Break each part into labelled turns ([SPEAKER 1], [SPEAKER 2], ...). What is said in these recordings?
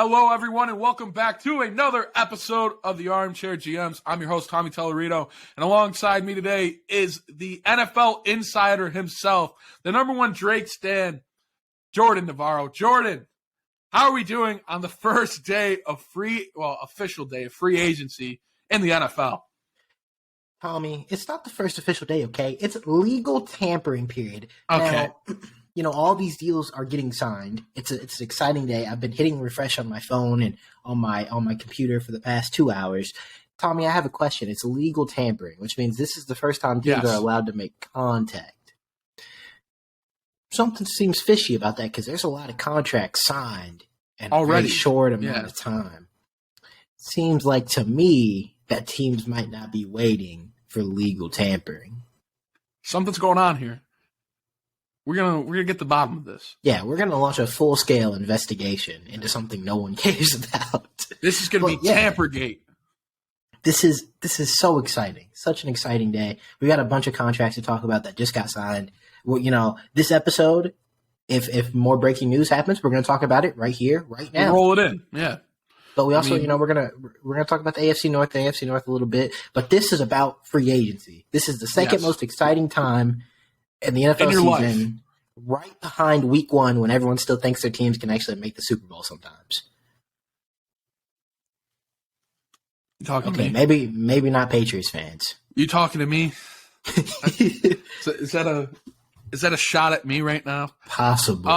[SPEAKER 1] Hello, everyone, and welcome back to another episode of the Armchair GMs. I'm your host, Tommy Tellerito, and alongside me today is the NFL insider himself, the number one Drake stan, Jordan Navarro. Jordan, how are we doing on the first day of official day of free agency in the NFL?
[SPEAKER 2] Tommy, it's not the first official day, okay? It's legal tampering period.
[SPEAKER 1] Okay.
[SPEAKER 2] Now, all these deals are getting signed. It's an exciting day. I've been hitting refresh on my phone and on my computer for the past 2 hours. Tommy, I have a question. It's legal tampering, which means this is the first time teams are allowed to make contact. Something seems fishy about that because there's a lot of contracts signed in a very short amount of time. Seems like to me that teams might not be waiting for legal tampering.
[SPEAKER 1] Something's going on here. We're gonna get to the bottom of this.
[SPEAKER 2] Yeah, we're gonna launch a full-scale investigation into something no one cares about.
[SPEAKER 1] This is gonna be Tampergate.
[SPEAKER 2] This is so exciting. Such an exciting day. We got a bunch of contracts to talk about that just got signed. Well, this episode, if more breaking news happens, we're gonna talk about it right here, right now.
[SPEAKER 1] We'll roll it in, yeah.
[SPEAKER 2] But we also, we're gonna talk about the AFC North a little bit. But this is about free agency. This is the second most exciting time in the NFL season, right behind Week 1, when everyone still thinks their teams can actually make the Super Bowl sometimes.
[SPEAKER 1] You talking to me?
[SPEAKER 2] Maybe not Patriots fans. You
[SPEAKER 1] talking to me? Is that a shot at me right now?
[SPEAKER 2] Possibly.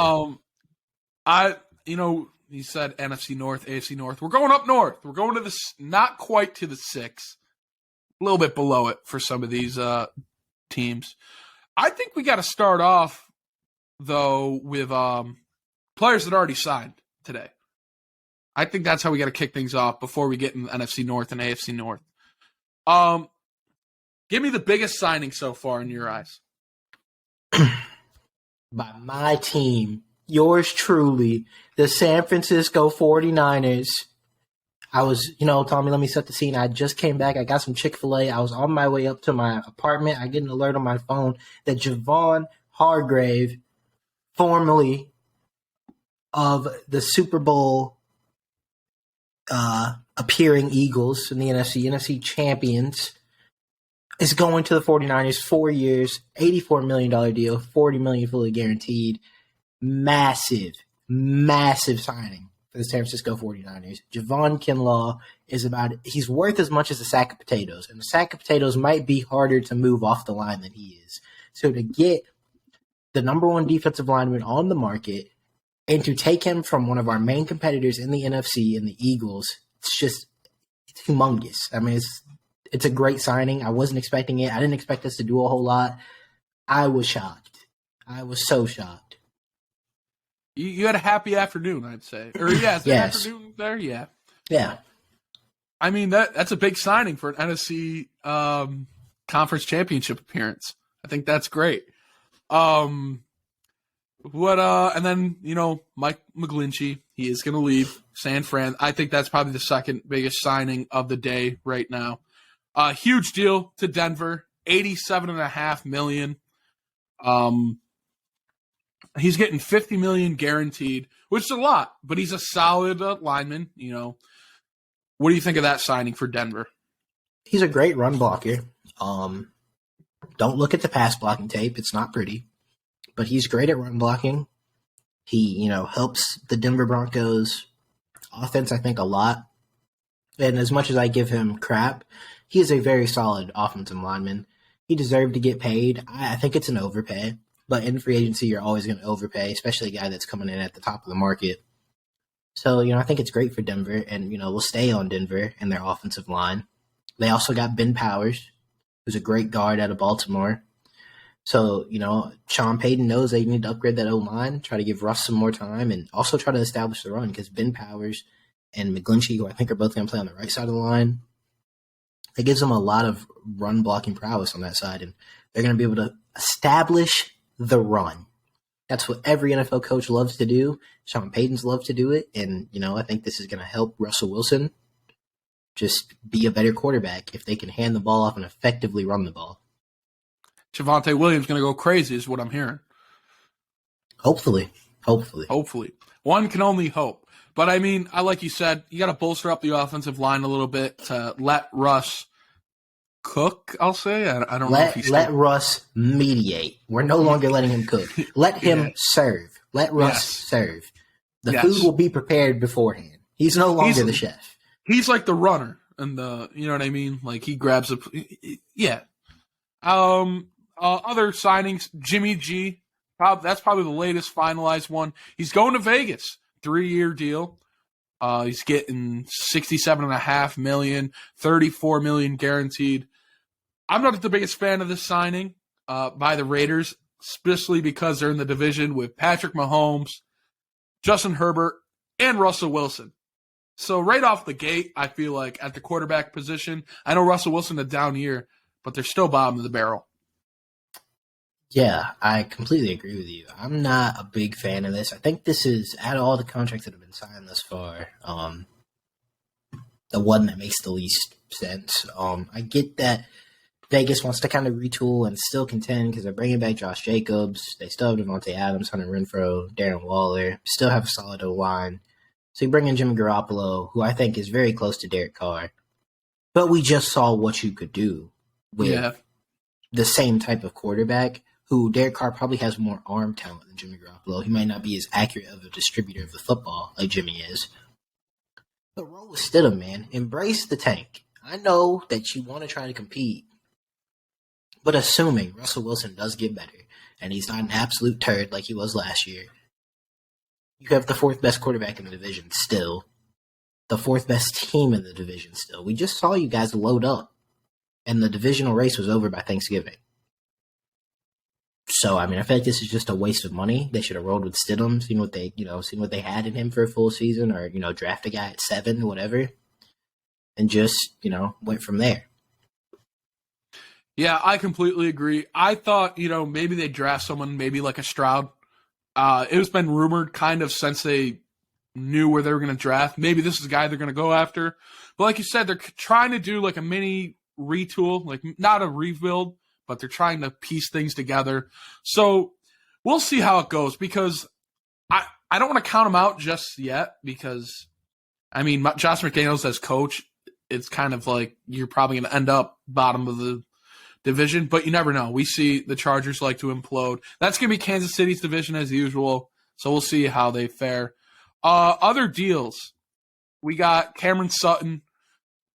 [SPEAKER 1] You said NFC North, AFC North. We're going up north. We're going to not quite to the 6, a little bit below it for some of these teams. I think we got to start off, though, with players that already signed today. I think that's how we got to kick things off before we get in NFC North and AFC North. Give me the biggest signing so far in your eyes.
[SPEAKER 2] By my team, yours truly, the San Francisco 49ers. I was, Tommy, let me set the scene. I just came back. I got some Chick-fil-A. I was on my way up to my apartment. I get an alert on my phone that Javon Hargrave, formerly of the Super Bowl appearing Eagles in the NFC champions, is going to the 49ers, 4 years, $84 million deal, $40 million fully guaranteed. Massive signing for the San Francisco 49ers. Javon Kinlaw he's worth as much as a sack of potatoes, and a sack of potatoes might be harder to move off the line than he is. So to get the number one defensive lineman on the market and to take him from one of our main competitors in the NFC and the Eagles, it's humongous. I mean, it's a great signing. I wasn't expecting it. I didn't expect us to do a whole lot. I was shocked. I was so shocked.
[SPEAKER 1] You had a happy afternoon, I'd say. Or yes. Afternoon there? Yeah.
[SPEAKER 2] Yeah.
[SPEAKER 1] I mean, that's a big signing for an NFC conference championship appearance. I think that's great. And then, Mike McGlinchey, he is going to leave San Fran. I think that's probably the second biggest signing of the day right now. Huge deal to Denver, $87.5 million. He's getting $50 million guaranteed, which is a lot, but he's a solid lineman. What do you think of that signing for Denver?
[SPEAKER 2] He's a great run blocker. Don't look at the pass blocking tape; it's not pretty, but he's great at run blocking. He, helps the Denver Broncos offense, I think, a lot. And as much as I give him crap, he is a very solid offensive lineman. He deserved to get paid. I think it's an overpay. But in free agency, you're always going to overpay, especially a guy that's coming in at the top of the market. So, I think it's great for Denver, and, we'll stay on Denver and their offensive line. They also got Ben Powers, who's a great guard out of Baltimore. So, Sean Payton knows they need to upgrade that O-line, try to give Russ some more time, and also try to establish the run, because Ben Powers and McGlinchey, who I think are both going to play on the right side of the line, it gives them a lot of run blocking prowess on that side, and they're going to be able to establish the run. That's what every NFL coach loves to do. Sean Payton's loved to do it. And, I think this is going to help Russell Wilson just be a better quarterback if they can hand the ball off and effectively run the ball.
[SPEAKER 1] Javonte Williams going to go crazy is what I'm hearing.
[SPEAKER 2] Hopefully.
[SPEAKER 1] One can only hope. But, I mean, like you said, you got to bolster up the offensive line a little bit to let Russ cook, I'll say. I don't know if he's
[SPEAKER 2] Let Russ mediate. We're no longer letting him cook. Let him serve. Let Russ serve. The food will be prepared beforehand. He's no longer the chef.
[SPEAKER 1] He's like the runner, and you know what I mean? Like, he grabs yeah. Other signings, Jimmy G. That's probably the latest finalized one. He's going to Vegas. 3-year deal. He's getting $67.5 million, $34 million guaranteed. I'm not the biggest fan of this signing by the Raiders, especially because they're in the division with Patrick Mahomes, Justin Herbert, and Russell Wilson. So right off the gate, I feel like at the quarterback position, I know Russell Wilson a down year, but they're still bottom of the barrel.
[SPEAKER 2] Yeah, I completely agree with you. I'm not a big fan of this. I think this is, out of all the contracts that have been signed thus far, the one that makes the least sense. I get that Vegas wants to kind of retool and still contend because they're bringing back Josh Jacobs. They still have Devontae Adams, Hunter Renfrow, Darren Waller. Still have a solid O-line. So you bring in Jimmy Garoppolo, who I think is very close to Derek Carr. But we just saw what you could do with the same type of quarterback, who Derek Carr probably has more arm talent than Jimmy Garoppolo. He might not be as accurate of a distributor of the football like Jimmy is. But roll with Stidham, man. Embrace the tank. I know that you want to try to compete, but assuming Russell Wilson does get better and he's not an absolute turd like he was last year, you have the fourth best quarterback in the division still. The fourth best team in the division still. We just saw you guys load up, and the divisional race was over by Thanksgiving. So, I mean, I feel like this is just a waste of money. They should have rolled with Stidham, seen what they had in him for a full season, or, draft a guy at 7, whatever, and just, went from there.
[SPEAKER 1] Yeah, I completely agree. I thought, maybe they'd draft someone, maybe like a Stroud. It has been rumored kind of since they knew where they were going to draft. Maybe this is the guy they're going to go after. But like you said, they're trying to do like a mini retool, like not a rebuild, but they're trying to piece things together. So we'll see how it goes, because I don't want to count them out just yet, because, I mean, Josh McDaniels as coach, it's kind of like you're probably going to end up bottom of the division, but you never know. We see the Chargers like to implode. That's going to be Kansas City's division as usual, so we'll see how they fare. Other deals, we got Cameron Sutton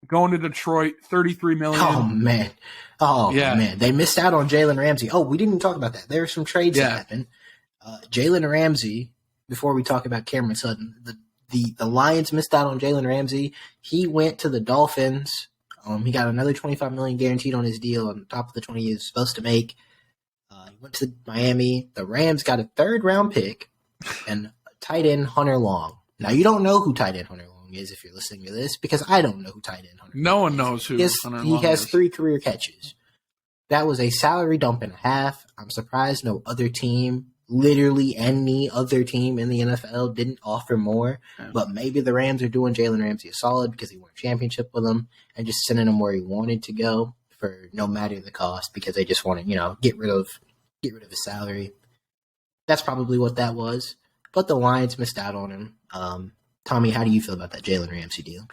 [SPEAKER 1] going to Detroit, $33 million.
[SPEAKER 2] Man. They missed out on Jalen Ramsey. Oh, we didn't talk about that. There were some trades that happened. Jalen Ramsey, before we talk about Cameron Sutton, the Lions missed out on Jalen Ramsey. He went to the Dolphins. He got another $25 million guaranteed on his deal on top of the 20 he was supposed to make. He went to Miami. The Rams got a 3rd-round pick and tight end Hunter Long. Now, you don't know who tight end Hunter Long is if you're listening to this, because I don't know who tight end Hunter Long is.
[SPEAKER 1] No one knows who Hunter Long is.
[SPEAKER 2] He has 3 career catches. That was a salary dump and a half. I'm surprised no other team, literally any other team in the NFL, didn't offer more. Yeah. But maybe the Rams are doing Jalen Ramsey a solid because he won a championship with him and just sending him where he wanted to go for no matter the cost, because they just want to, get rid of his salary. That's probably what that was. But the Lions missed out on him. Tommy, how do you feel about that Jalen Ramsey deal?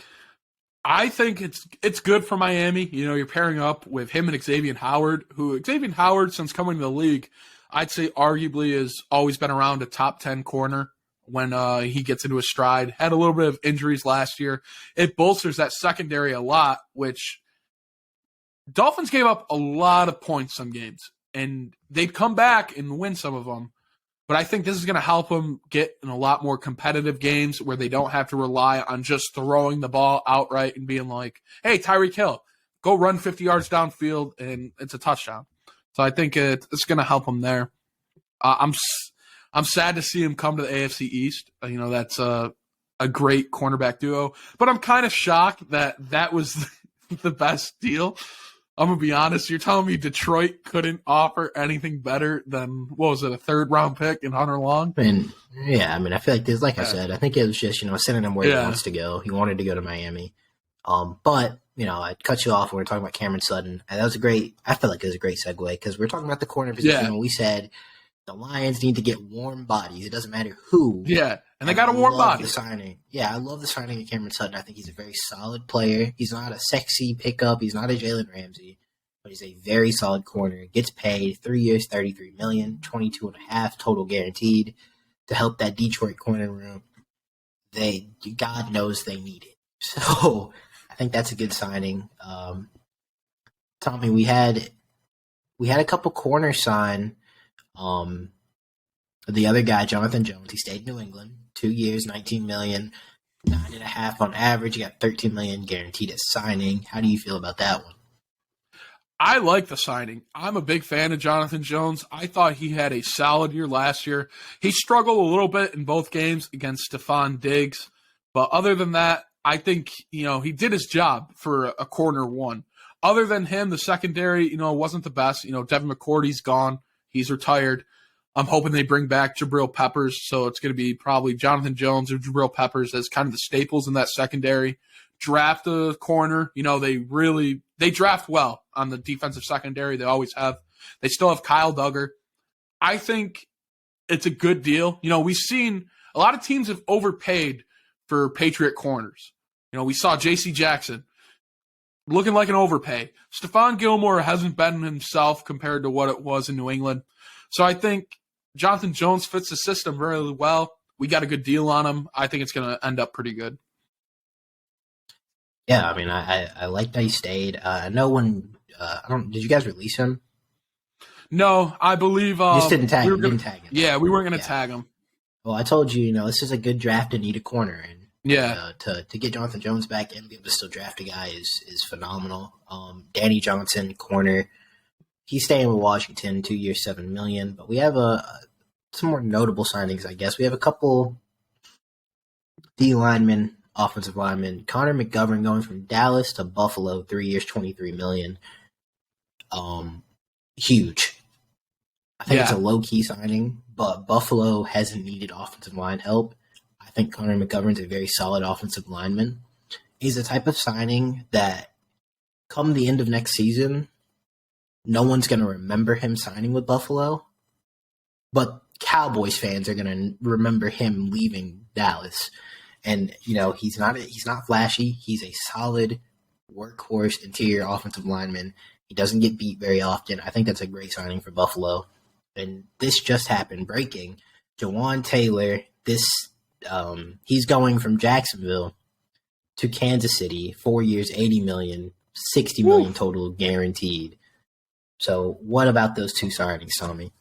[SPEAKER 1] I think it's good for Miami. You're pairing up with him and Xavier Howard, who Xavier Howard, since coming to the league, I'd say arguably has always been around a top 10 corner when he gets into his stride. Had a little bit of injuries last year. It bolsters that secondary a lot, which Dolphins gave up a lot of points some games, and they'd come back and win some of them. But I think this is going to help them get in a lot more competitive games where they don't have to rely on just throwing the ball outright and being like, hey, Tyreek Hill, go run 50 yards downfield and it's a touchdown. So I think it's going to help them there. I'm sad to see him come to the AFC East. That's a great cornerback duo. But I'm kind of shocked that was the best deal. I'm going to be honest. You're telling me Detroit couldn't offer anything better than, what was it, a 3rd-round pick in Hunter Long?
[SPEAKER 2] I feel like this, like I said, I think it was just, sending him where he wants to go. He wanted to go to Miami. But, I cut you off when we were talking about Cameron Sutton. And I feel like it was a great segue, because we're talking about the corner position. And we said The Lions need to get warm bodies. It doesn't matter who.
[SPEAKER 1] Yeah, and they got a warm body.
[SPEAKER 2] The signing. Yeah, I love the signing of Cameron Sutton. I think he's a very solid player. He's not a sexy pickup. He's not a Jalen Ramsey, but he's a very solid corner. Gets paid 3 years, $33 million, 22.5 total guaranteed to help that Detroit corner room. God knows they need it. So I think that's a good signing. Tommy, we had a couple corners sign. The other guy, Jonathan Jones, he stayed in New England 2 years, $19 million, 9.5 on average. He got $13 million guaranteed at signing. How do you feel about that one?
[SPEAKER 1] I like the signing. I'm a big fan of Jonathan Jones. I thought he had a solid year last year. He struggled a little bit in both games against Stephon Diggs, but other than that, I think he did his job for a corner one. Other than him, the secondary wasn't the best. Devin McCourty's gone. He's retired. I'm hoping they bring back Jabril Peppers, so it's going to be probably Jonathan Jones or Jabril Peppers as kind of the staples in that secondary. Draft a corner. They draft well on the defensive secondary. They always have. They still have Kyle Duggar. I think it's a good deal. We've seen a lot of teams have overpaid for Patriot corners. We saw J.C. Jackson looking like an overpay. Stephon Gilmore hasn't been himself compared to what it was in New England. So I think Jonathan Jones fits the system really well. We got a good deal on him. I think it's going to end up pretty good.
[SPEAKER 2] Yeah, I mean, I liked that he stayed. I know when did you guys release him?
[SPEAKER 1] No, I believe
[SPEAKER 2] just didn't tag him. Didn't tag him.
[SPEAKER 1] Yeah, we weren't going to tag him.
[SPEAKER 2] Well, I told you, this is a good draft to need a corner, and to get Jonathan Jones back and be able to still draft a guy is phenomenal. Danny Johnson, corner, he's staying with Washington, 2 years, $7 million. But we have some more notable signings, I guess. We have a couple D linemen, offensive linemen. Connor McGovern going from Dallas to Buffalo, 3 years, $23 million. Huge. I think it's a low-key signing, but Buffalo hasn't needed offensive line help. I think Connor McGovern's a very solid offensive lineman. He's the type of signing that come the end of next season, no one's going to remember him signing with Buffalo, but Cowboys fans are going to remember him leaving Dallas. And, he's not flashy. He's a solid workhorse interior offensive lineman. He doesn't get beat very often. I think that's a great signing for Buffalo. And this just happened, breaking. Jawan Taylor, he's going from Jacksonville to Kansas City, 4 years, $80 million, $60 million total guaranteed. So what about those two signings, Tommy?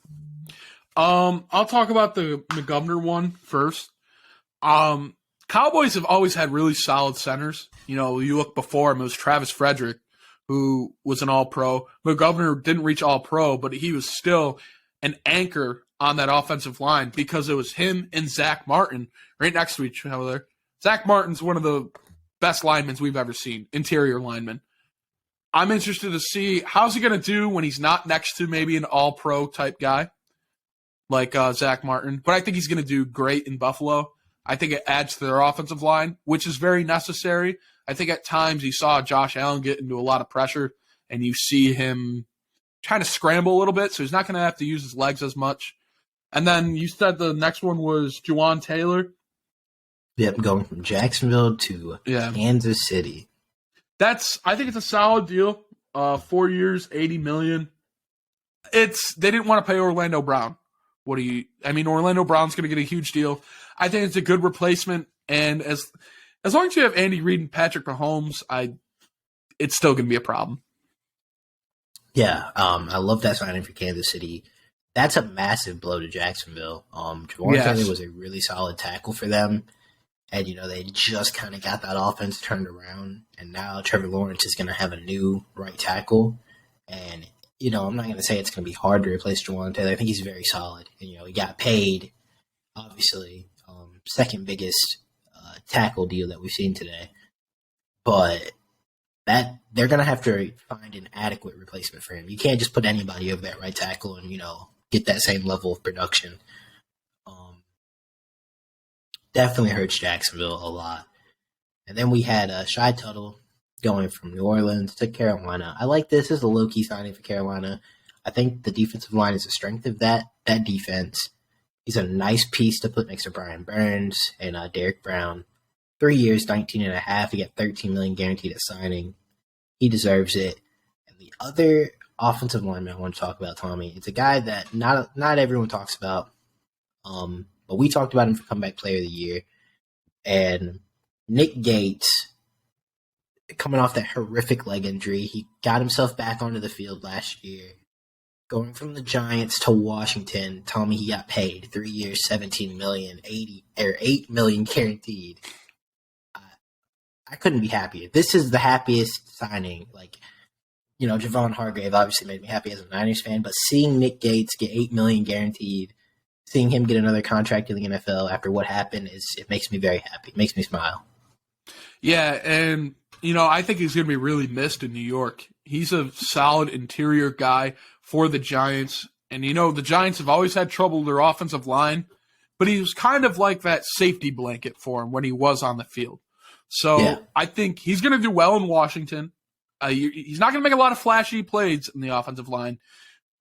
[SPEAKER 1] I'll talk about the McGovern one first. Cowboys have always had really solid centers. You look before him, it was Travis Frederick, who was an All-Pro. McGovern didn't reach All-Pro, but he was still an anchor on that offensive line because it was him and Zach Martin right next to each other. Zach Martin's one of the best linemen we've ever seen, interior lineman. I'm interested to see how's he going to do when he's not next to maybe an all-pro type guy like Zach Martin. But I think he's going to do great in Buffalo. I think it adds to their offensive line, which is very necessary. I think at times you saw Josh Allen get into a lot of pressure, and you see him trying to scramble a little bit, so he's not going to have to use his legs as much. And then you said the next one was Jawan Taylor.
[SPEAKER 2] Yep, going from Jacksonville to Kansas City.
[SPEAKER 1] I think it's a solid deal. 4 years, $80 million. They didn't want to pay Orlando Brown. Orlando Brown's going to get a huge deal. I think it's a good replacement, and as long as you have Andy Reid and Patrick Mahomes, it's still going to be a problem.
[SPEAKER 2] Yeah, I love that signing for Kansas City. That's a massive blow to Jacksonville. Jawan Taylor was a really solid tackle for them. And, they just kind of got that offense turned around. And now Trevor Lawrence is going to have a new right tackle. And, I'm not going to say it's going to be hard to replace Jawan Taylor. I think he's very solid. And, he got paid, obviously, second biggest tackle deal that we've seen today. But they're going to have to find an adequate replacement for him. You can't just put anybody over that right tackle and, get that same level of production. Definitely hurts Jacksonville a lot. And then we had Shy Tuttle going from New Orleans to Carolina. I like this. This is a low-key signing for Carolina. I think the defensive line is the strength of that defense. He's a nice piece to put next to Brian Burns and Derek Brown. 3 years, 19 and a half. He got $13 million guaranteed at signing. He deserves it. And the other offensive lineman I want to talk about, Tommy, it's a guy that not everyone talks about. But we talked about him for Comeback Player of the Year. And Nick Gates, coming off that horrific leg injury, he got himself back onto the field last year. Going from the Giants to Washington, Tommy, he got paid 3 years, $17 million, $8 million guaranteed. I couldn't be happier. This is the happiest signing. Like, Javon Hargrave obviously made me happy as a Niners fan, but seeing Nick Gates get $8 million guaranteed, seeing him get another contract in the NFL after what happened, it makes me very happy. It makes me smile.
[SPEAKER 1] Yeah, and I think he's going to be really missed in New York. He's a solid interior guy for the Giants. And, the Giants have always had trouble with their offensive line, but he was kind of like that safety blanket for him when he was on the field. So yeah. I think he's going to do well in Washington. He's not going to make a lot of flashy plays in the offensive line,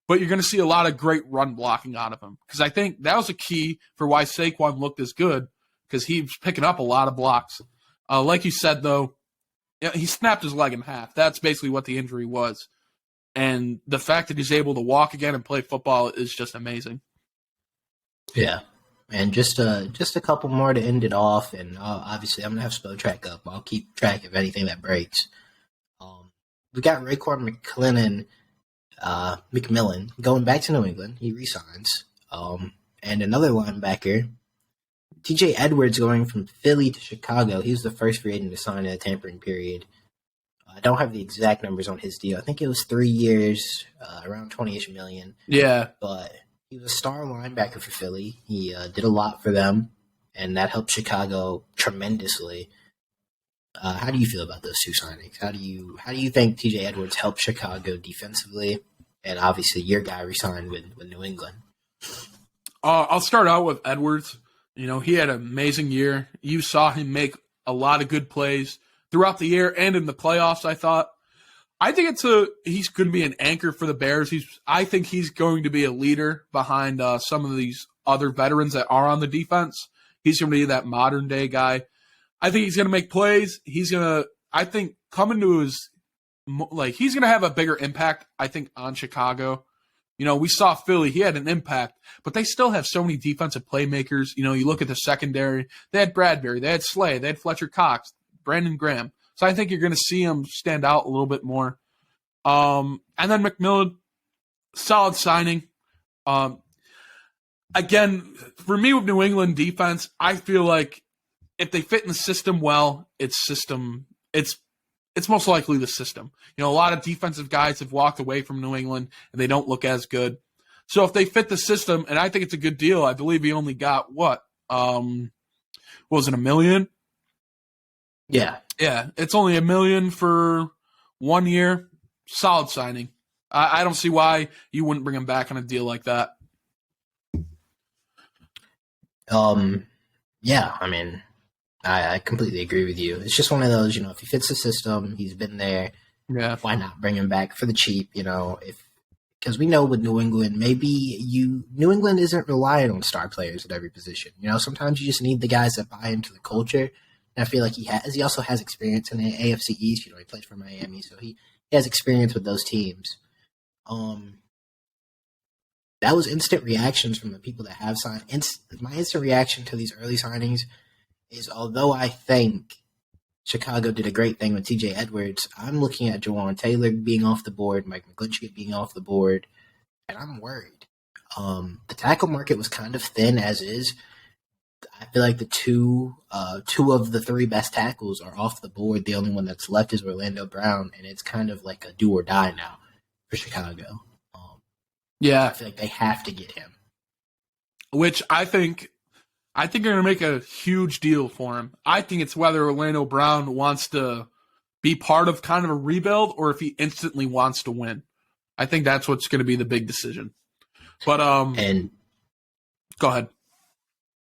[SPEAKER 1] but you're going to see a lot of great run blocking out of him. Because I think that was a key for why Saquon looked as good, because he was picking up a lot of blocks. Like you said, though, he snapped his leg in half. That's basically what the injury was. And the fact that he's able to walk again and play football is just amazing.
[SPEAKER 2] Yeah. And just a couple more to end it off. And obviously, I'm going to have Spell Track up. I'll keep track of anything that breaks. We got Raekwon McMillan going back to New England. He resigns. And another linebacker, TJ Edwards, going from Philly to Chicago. He was the first free agent to sign in a tampering period. I don't have the exact numbers on his deal. I think it was 3 years, around $20-ish million.
[SPEAKER 1] Yeah.
[SPEAKER 2] But he was a star linebacker for Philly. He did a lot for them, and that helped Chicago tremendously. How do you feel about those two signings? How do you think TJ Edwards helped Chicago defensively? And obviously, your guy resigned with New England.
[SPEAKER 1] I'll start out with Edwards. He had an amazing year. You saw him make a lot of good plays throughout the year and in the playoffs, I thought. I think he's going to be an anchor for the Bears. I think he's going to be a leader behind some of these other veterans that are on the defense. He's going to be that modern day guy. I think he's going to make plays. He's going to, I think, coming to his, he's going to have a bigger impact, I think, on Chicago. We saw Philly. He had an impact, but they still have so many defensive playmakers. You look at the secondary. They had Bradbury. They had Slay. They had Fletcher Cox, Brandon Graham. So I think you're going to see him stand out a little bit more. And then McMillan, solid signing. Again, for me with New England defense, I feel like if they fit in the system well, it's most likely the system. A lot of defensive guys have walked away from New England and they don't look as good. So if they fit the system, and I think it's a good deal, I believe he only got what? Was it $1 million?
[SPEAKER 2] Yeah.
[SPEAKER 1] Yeah, it's only $1 million for 1 year. Solid signing. I don't see why you wouldn't bring him back on a deal like that.
[SPEAKER 2] Yeah, I mean, I completely agree with you. It's just one of those, if he fits the system, he's been there.
[SPEAKER 1] Yeah.
[SPEAKER 2] Why not bring him back for the cheap? Because we know with New England, New England isn't relying on star players at every position. Sometimes you just need the guys that buy into the culture. And I feel like he has. He also has experience in the AFC East. He played for Miami, so he has experience with those teams. That was instant reactions from the people that have signed. My instant reaction to these early signings is, although I think Chicago did a great thing with TJ Edwards, I'm looking at Jawan Taylor being off the board, Mike McGlinchey being off the board, and I'm worried. The tackle market was kind of thin as is. I feel like the two of the three best tackles are off the board. The only one that's left is Orlando Brown, and it's kind of like a do or die now for Chicago.
[SPEAKER 1] Yeah,
[SPEAKER 2] I feel like they have to get him.
[SPEAKER 1] Which I think they're going to make a huge deal for him. I think it's whether Orlando Brown wants to be part of kind of a rebuild or if he instantly wants to win. I think that's what's going to be the big decision. But
[SPEAKER 2] and
[SPEAKER 1] go ahead.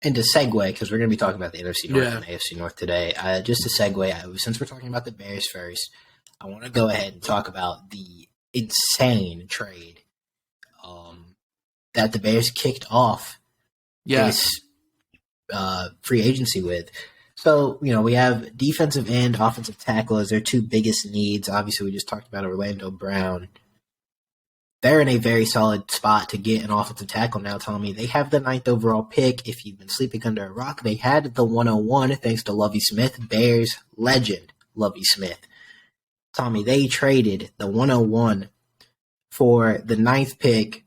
[SPEAKER 2] And to segue, because we're going to be talking about the NFC North and AFC North today, just to segue, since we're talking about the Bears first, I want to go ahead and talk about the insane trade that the Bears kicked off
[SPEAKER 1] Yes.
[SPEAKER 2] this free agency with. So, we have defensive end, offensive tackle as their two biggest needs. Obviously, we just talked about Orlando Brown. They're in a very solid spot to get an offensive tackle now, Tommy. They have the 9th overall pick. If you've been sleeping under a rock, they had the 101 thanks to Lovie Smith, Bears legend Lovie Smith. Tommy, they traded the 101 for the 9th pick,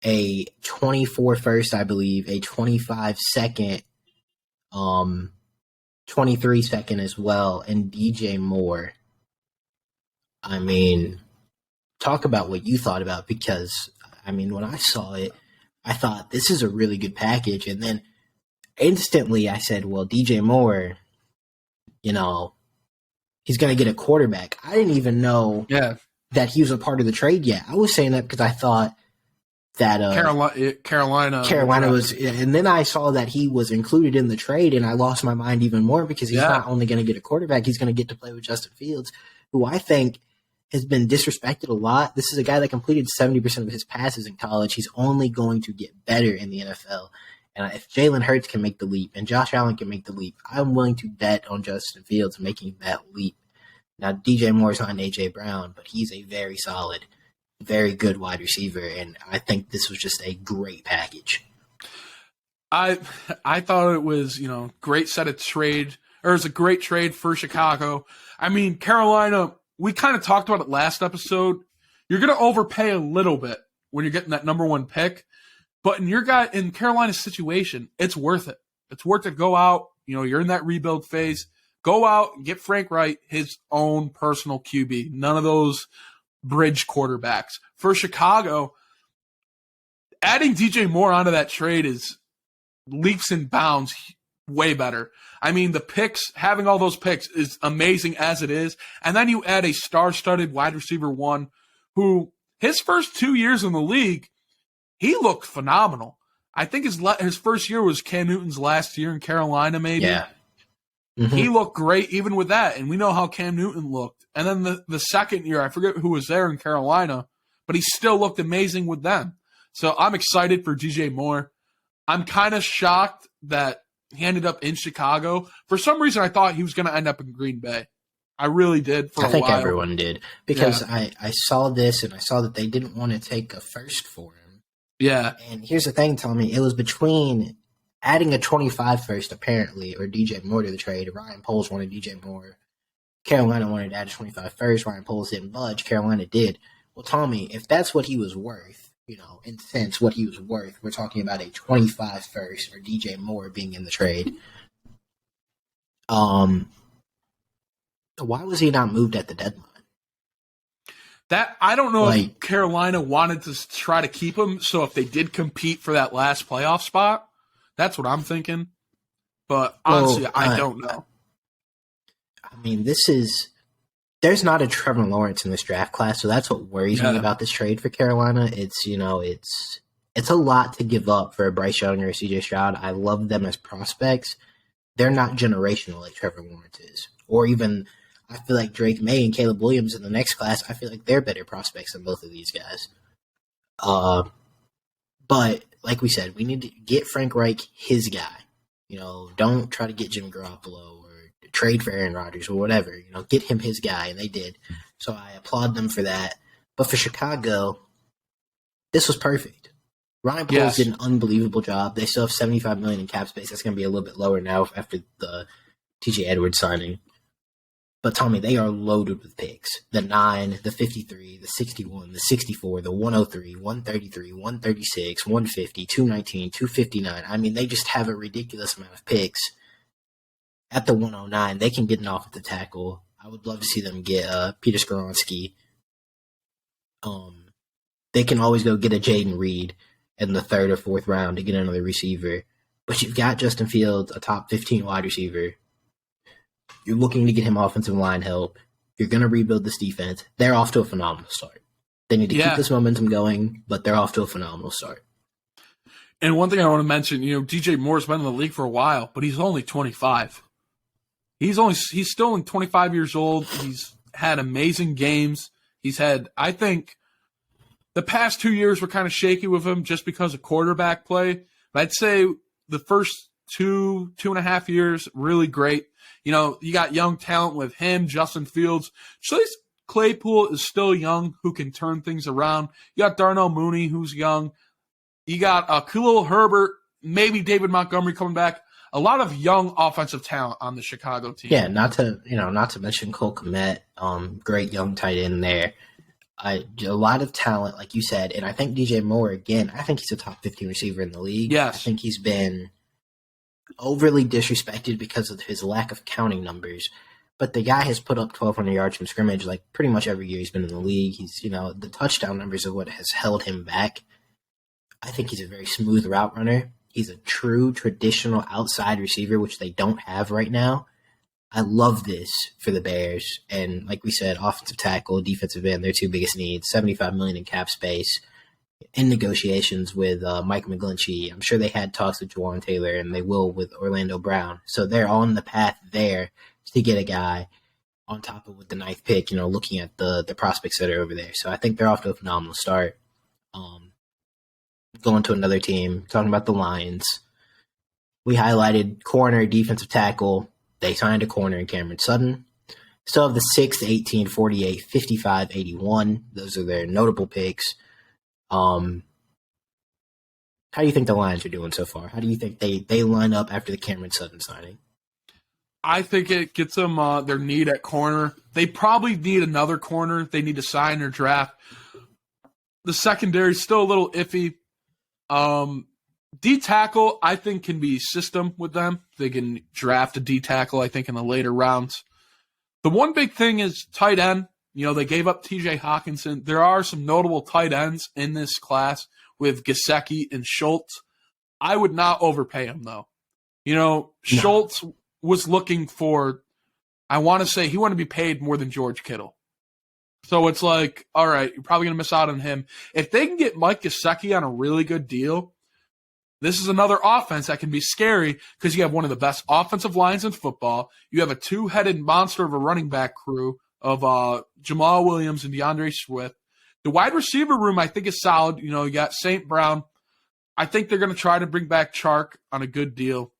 [SPEAKER 2] a 24 first, I believe, a 25 second, 23 second as well, and DJ Moore. I mean, talk about what you thought about, because, when I saw it, I thought this is a really good package. And then instantly I said, well, DJ Moore, he's going to get a quarterback. I didn't even know that he was a part of the trade yet. I was saying that because I thought that Carolina was, and then I saw that he was included in the trade, and I lost my mind even more because he's not only going to get a quarterback, he's going to get to play with Justin Fields, who I think has been disrespected a lot. This is a guy that completed 70% of his passes in college. He's only going to get better in the NFL. And if Jalen Hurts can make the leap and Josh Allen can make the leap, I'm willing to bet on Justin Fields making that leap. Now, DJ Moore is not an A.J. Brown, but he's a very solid, very good wide receiver, and I think this was just a great package.
[SPEAKER 1] I thought it was, great set of trade, or it was a great trade for Chicago. Carolina, we kind of talked about it last episode. You're going to overpay a little bit when you're getting that number 1 pick, but in Carolina's situation, it's worth it. It's worth it to go out. You're in that rebuild phase. Go out and get Frank Reich his own personal QB. None of those bridge quarterbacks. For Chicago, adding DJ Moore onto that trade is leaps and bounds way better. The picks, having all those picks is amazing as it is. And then you add a star-studded wide receiver 1 who his first 2 years in the league, he looked phenomenal. I think his first year was Cam Newton's last year in Carolina, maybe.
[SPEAKER 2] Yeah. Mm-hmm.
[SPEAKER 1] He looked great even with that, and we know how Cam Newton looked. And then the second year, I forget who was there in Carolina, but he still looked amazing with them. So I'm excited for DJ Moore. I'm kind of shocked that he ended up in Chicago. For some reason, I thought he was going to end up in Green Bay. I really did for a while. I think
[SPEAKER 2] everyone did, because I saw this, and I saw that they didn't want to take a first for him.
[SPEAKER 1] Yeah.
[SPEAKER 2] And here's the thing, Tommy. It was between adding a 25 first, apparently, or DJ Moore to the trade. Ryan Poles wanted DJ Moore. Carolina wanted to add a 25 first. Ryan Poles didn't budge. Carolina did. Well, Tommy, if that's what he was worth, in sense, what he was worth, we're talking about a 25 first or DJ Moore being in the trade. Why was he not moved at the deadline?
[SPEAKER 1] That I don't know if Carolina wanted to try to keep him, so if they did compete for that last playoff spot, that's what I'm thinking. But honestly, I don't know.
[SPEAKER 2] There's not a Trevor Lawrence in this draft class, so that's what worries me about this trade for Carolina. It's a lot to give up for a Bryce Young or a CJ Stroud. I love them as prospects. They're not generational like Trevor Lawrence is, or even. I feel like Drake May and Caleb Williams in the next class, I feel like they're better prospects than both of these guys. But like we said, we need to get Frank Reich his guy. Don't try to get Jimmy Garoppolo or trade for Aaron Rodgers or whatever. Get him his guy, and they did. So I applaud them for that. But for Chicago, this was perfect. Ryan Poles did an unbelievable job. They still have $75 million in cap space. That's going to be a little bit lower now after the TJ Edwards signing. But, Tommy, they are loaded with picks. The 9, the 53, the 61, the 64, the 103, 133, 136, 150, 219, 259. They just have a ridiculous amount of picks. At the 109, they can get an offensive tackle. I would love to see them get Peter Skoronski. They can always go get a Jaden Reed in the 3rd or 4th round to get another receiver. But you've got Justin Fields, a top 15 wide receiver. You're looking to get him offensive line help. You're going to rebuild this defense. They're off to a phenomenal start. They need to keep this momentum going, but they're off to a phenomenal start.
[SPEAKER 1] And one thing I want to mention, DJ Moore's been in the league for a while, but he's only 25. He's still only 25 years old. He's had amazing games. He's had, I think, The past 2 years were kind of shaky with him just because of quarterback play. But I'd say the first 2.5 years, really great. You know, you got young talent with him, Justin Fields. Chase Claypool is still young, who can turn things around. You got Darnell Mooney, who's young. You got Khalil Herbert, maybe David Montgomery coming back. A lot of young offensive talent on the Chicago team.
[SPEAKER 2] Yeah, not to mention Cole Kmet, great young tight end there. A lot of talent, like you said, and I think DJ Moore, again, I think he's a top 15 receiver in the league.
[SPEAKER 1] Yes.
[SPEAKER 2] I think he's been overly disrespected because of his lack of counting numbers. But the guy has put up 1,200 yards from scrimmage like pretty much every year he's been in the league. He's, the touchdown numbers are what has held him back. I think he's a very smooth route runner. He's a true traditional outside receiver, which they don't have right now. I love this for the Bears. And like we said, offensive tackle, defensive end, their two biggest needs, $75 million in cap space. In negotiations with Mike McGlinchey. I'm sure they had talks with Juwan Taylor, and they will with Orlando Brown. So they're on the path there to get a guy on top of with the ninth pick, looking at the prospects that are over there. So I think they're off to a phenomenal start. Going to another team, talking about the Lions. We highlighted corner, defensive tackle. They signed a corner in Cameron Sutton. Still have the 6th, 18, 48, 55, 81. Those are their notable picks. How do you think the Lions are doing so far? How do you think they line up after the Cameron Sutton signing?
[SPEAKER 1] I think it gets them their need at corner. They probably need another corner. They need to sign or draft. The secondary is still a little iffy. D-tackle, I think, can be system with them. They can draft a D-tackle, I think, in the later rounds. The one big thing is tight end. They gave up T.J. Hawkinson. There are some notable tight ends in this class with Gesicki and Schultz. I would not overpay him, though. Schultz was looking for, I want to say, he wanted to be paid more than George Kittle. So it's like, all right, you're probably going to miss out on him. If they can get Mike Gesicki on a really good deal, this is another offense that can be scary because you have one of the best offensive lines in football. You have a two-headed monster of a running back crew of Jamal Williams and DeAndre Swift. The wide receiver room, I think, is solid. You got St. Brown. I think they're going to try to bring back Chark on a good deal.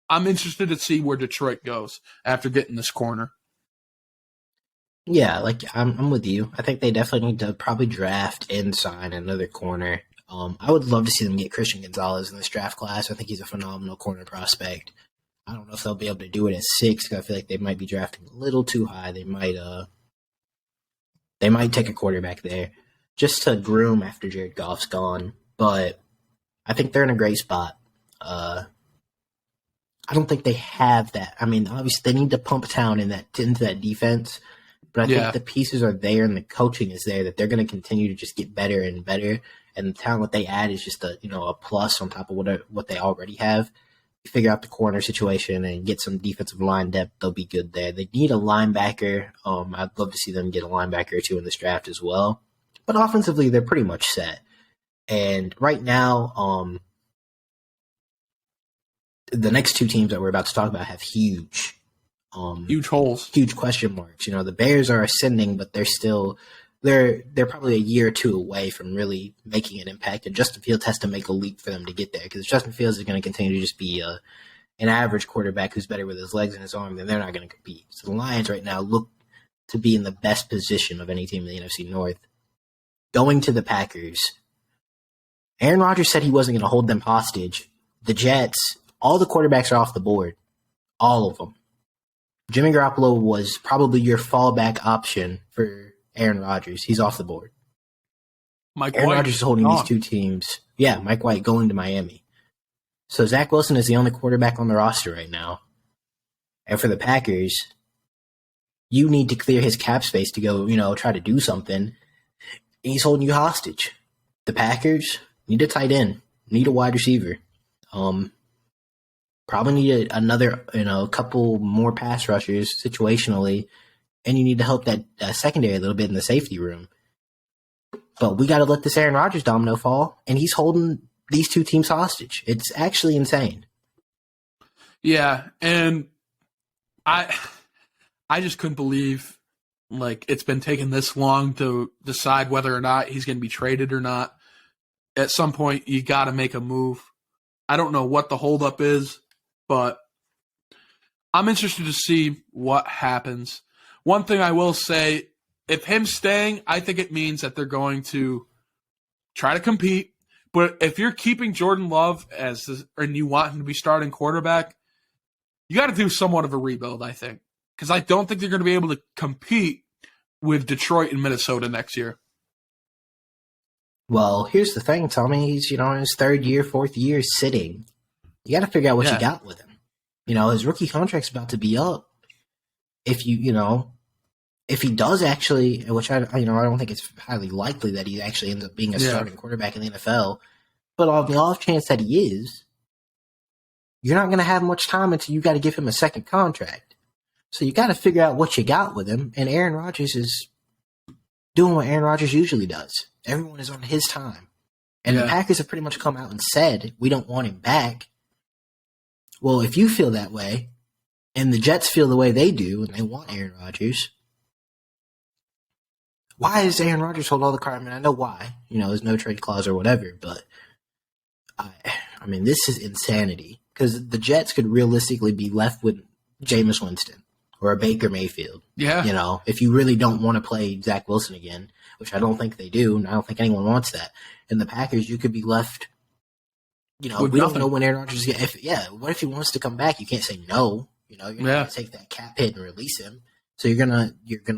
[SPEAKER 1] I'm interested to see where Detroit goes after getting this corner.
[SPEAKER 2] Yeah, I'm with you. I think they definitely need to probably draft and sign another corner. I would love to see them get Christian Gonzalez in this draft class. I think he's a phenomenal corner prospect. I don't know if they'll be able to do it at 6 because I feel like they might be drafting a little too high. They might take a quarterback there just to groom after Jared Goff's gone. But I think they're in a great spot. I don't think they have that. I mean, obviously they need to pump talent into that defense. But I think the pieces are there and the coaching is there that they're going to continue to just get better and better. And the talent they add is just a plus on top of what they already have. Figure out the corner situation and get some defensive line depth, they'll be good there. They need a linebacker. I'd love to see them get a linebacker or two in this draft as well. But offensively, they're pretty much set. And right now, the next two teams that we're about to talk about have huge
[SPEAKER 1] holes,
[SPEAKER 2] huge question marks. The Bears are ascending, but they're probably a year or two away from really making an impact. And Justin Fields has to make a leap for them to get there because Justin Fields is going to continue to just be an average quarterback who's better with his legs and his arm, then they're not going to compete. So the Lions right now look to be in the best position of any team in the NFC North. Going to the Packers, Aaron Rodgers said he wasn't going to hold them hostage. The Jets, all the quarterbacks are off the board. All of them. Jimmy Garoppolo was probably your fallback option for Aaron Rodgers. He's off the board. Aaron Rodgers is holding these two teams. Yeah, Mike White going to Miami. So Zach Wilson is the only quarterback on the roster right now. And for the Packers, you need to clear his cap space to go, try to do something. He's holding you hostage. The Packers need a tight end, need a wide receiver. Probably need another, a couple more pass rushers situationally, and you need to help that secondary a little bit in the safety room. But we got to let this Aaron Rodgers domino fall, and he's holding these two teams hostage. It's actually insane.
[SPEAKER 1] Yeah, and I just couldn't believe Like, it's been taking this long to decide whether or not he's going to be traded or not. At some point, you got to make a move. I don't know what the holdup is, but I'm interested to see what happens. One thing I will say, if him staying, I think it means that they're going to try to compete. But if you're keeping Jordan Love and you want him to be starting quarterback, you got to do somewhat of a rebuild, I think. Because I don't think they're going to be able to compete with Detroit and Minnesota next year.
[SPEAKER 2] Well, here's the thing, Tommy. He's, in his third year, fourth year sitting. You got to figure out what you got with him. His rookie contract's about to be up. If if he does actually, which I don't think it's highly likely that he actually ends up being a starting quarterback in the NFL, but on the off chance that he is, you're not going to have much time until you got to give him a second contract. So you got to figure out what you got with him, and Aaron Rodgers is doing what Aaron Rodgers usually does. Everyone is on his time. And the Packers have pretty much come out and said, we don't want him back. Well, if you feel that way, and the Jets feel the way they do, and they want Aaron Rodgers, why does Aaron Rodgers hold all the cards? I mean, I know why. There's no trade clause or whatever, but I mean, this is insanity. Because the Jets could realistically be left with Jameis Winston or a Baker Mayfield. Yeah. If you really don't want to play Zach Wilson again, which I don't think they do, and I don't think anyone wants that. In the Packers, you could be left, we don't know when Aaron Rodgers is what if he wants to come back? You can't say no. You're going to take that cap hit and release him. So you're gonna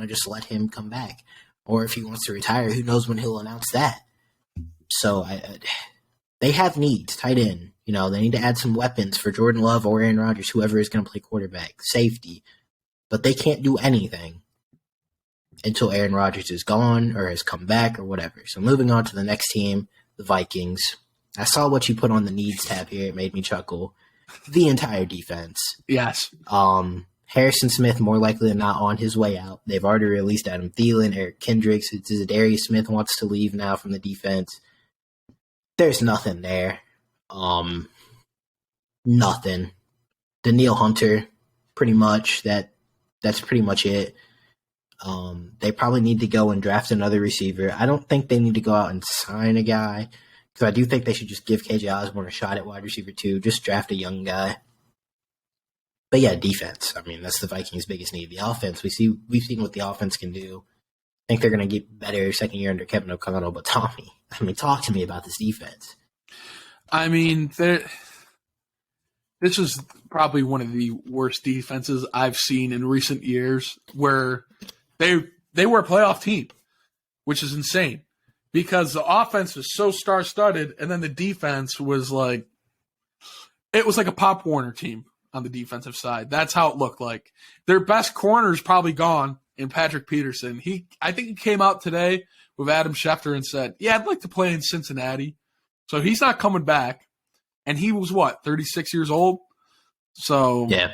[SPEAKER 2] just let him come back. Or if he wants to retire, who knows when he'll announce that. So they have needs, tight end. They need to add some weapons for Jordan Love or Aaron Rodgers, whoever is going to play quarterback, safety. But they can't do anything until Aaron Rodgers is gone or has come back or whatever. So moving on to the next team, the Vikings. I saw what you put on the needs tab here. It made me chuckle. The entire defense.
[SPEAKER 1] Yes.
[SPEAKER 2] Harrison Smith, more likely than not, on his way out. They've already released Adam Thielen, Eric Kendricks. Darius Smith wants to leave now from the defense. There's nothing there. Nothing. Danielle Hunter, pretty much. That's pretty much it. They probably need to go and draft another receiver. I don't think they need to go out and sign a guy, because I do think they should just give KJ Osborne a shot at wide receiver too. Just draft a young guy. But yeah, defense. I mean, that's the Vikings' biggest need. The offense, we've seen what the offense can do. I think they're going to get better second year under Kevin O'Connell. But Tommy, talk to me about this defense. I mean,
[SPEAKER 1] this is probably one of the worst defenses I've seen in recent years, where they were a playoff team, which is insane, because the offense was so star-studded, and then the defense was like a Pop Warner team on the defensive side. That's how it looked like. Their best corner is probably gone in Patrick Peterson. I think he came out today with Adam Schefter and said, I'd like to play in Cincinnati. So he's not coming back. And he was 36 years old? So
[SPEAKER 2] yeah.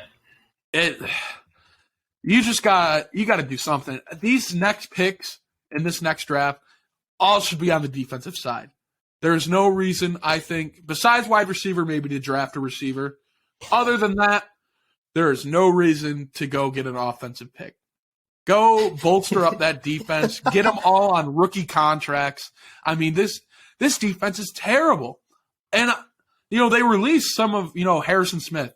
[SPEAKER 1] You got to do something. These next picks in this next draft all should be on the defensive side. There's no reason, I think, besides wide receiver, maybe to draft a receiver. Other than that, there is no reason to go get an offensive pick. Go bolster up that defense. Get them all on rookie contracts. I mean, this defense is terrible. And, they released some of, Harrison Smith,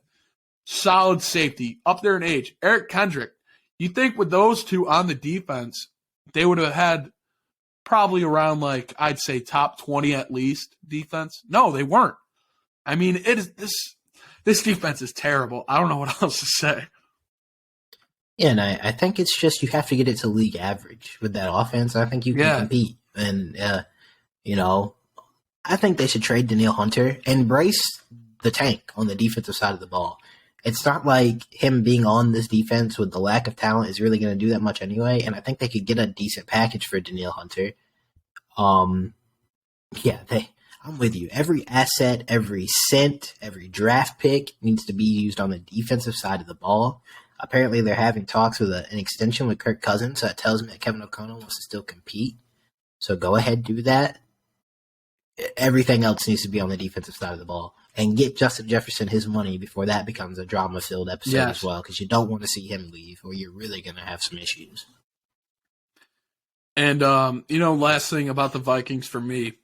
[SPEAKER 1] solid safety, up there in age. Eric Kendrick. You think with those two on the defense, they would have had probably around, I'd say top 20 at least defense? No, they weren't. I mean, it is this defense is terrible. I don't know what else to say.
[SPEAKER 2] Yeah, and I think it's just you have to get it to league average with that offense. I think you can compete. And, I think they should trade Danielle Hunter and embrace the tank on the defensive side of the ball. It's not like him being on this defense with the lack of talent is really going to do that much anyway, and I think they could get a decent package for Danielle Hunter. I'm with you. Every asset, every cent, every draft pick needs to be used on the defensive side of the ball. Apparently, they're having talks with an extension with Kirk Cousins, so that tells me that Kevin O'Connell wants to still compete. So go ahead, do that. Everything else needs to be on the defensive side of the ball. And get Justin Jefferson his money before that becomes a drama-filled episode as well, because you don't want to see him leave, or you're really going to have some issues.
[SPEAKER 1] And, last thing about the Vikings for me,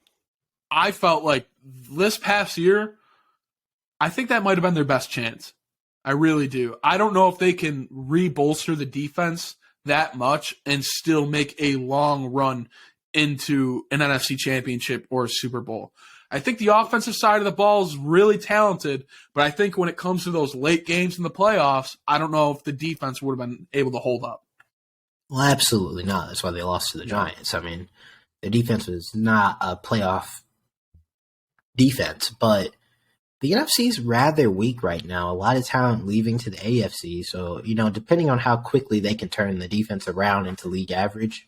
[SPEAKER 1] I felt like this past year, I think that might have been their best chance. I really do. I don't know if they can re-bolster the defense that much and still make a long run into an NFC championship or a Super Bowl. I think the offensive side of the ball is really talented, but I think when it comes to those late games in the playoffs, I don't know if the defense would have been able to hold up.
[SPEAKER 2] Well, absolutely not. That's why they lost to the Giants. I mean, the defense was not a playoff defense, but the NFC is rather weak right now. A lot of talent leaving to the AFC. So, depending on how quickly they can turn the defense around into league average,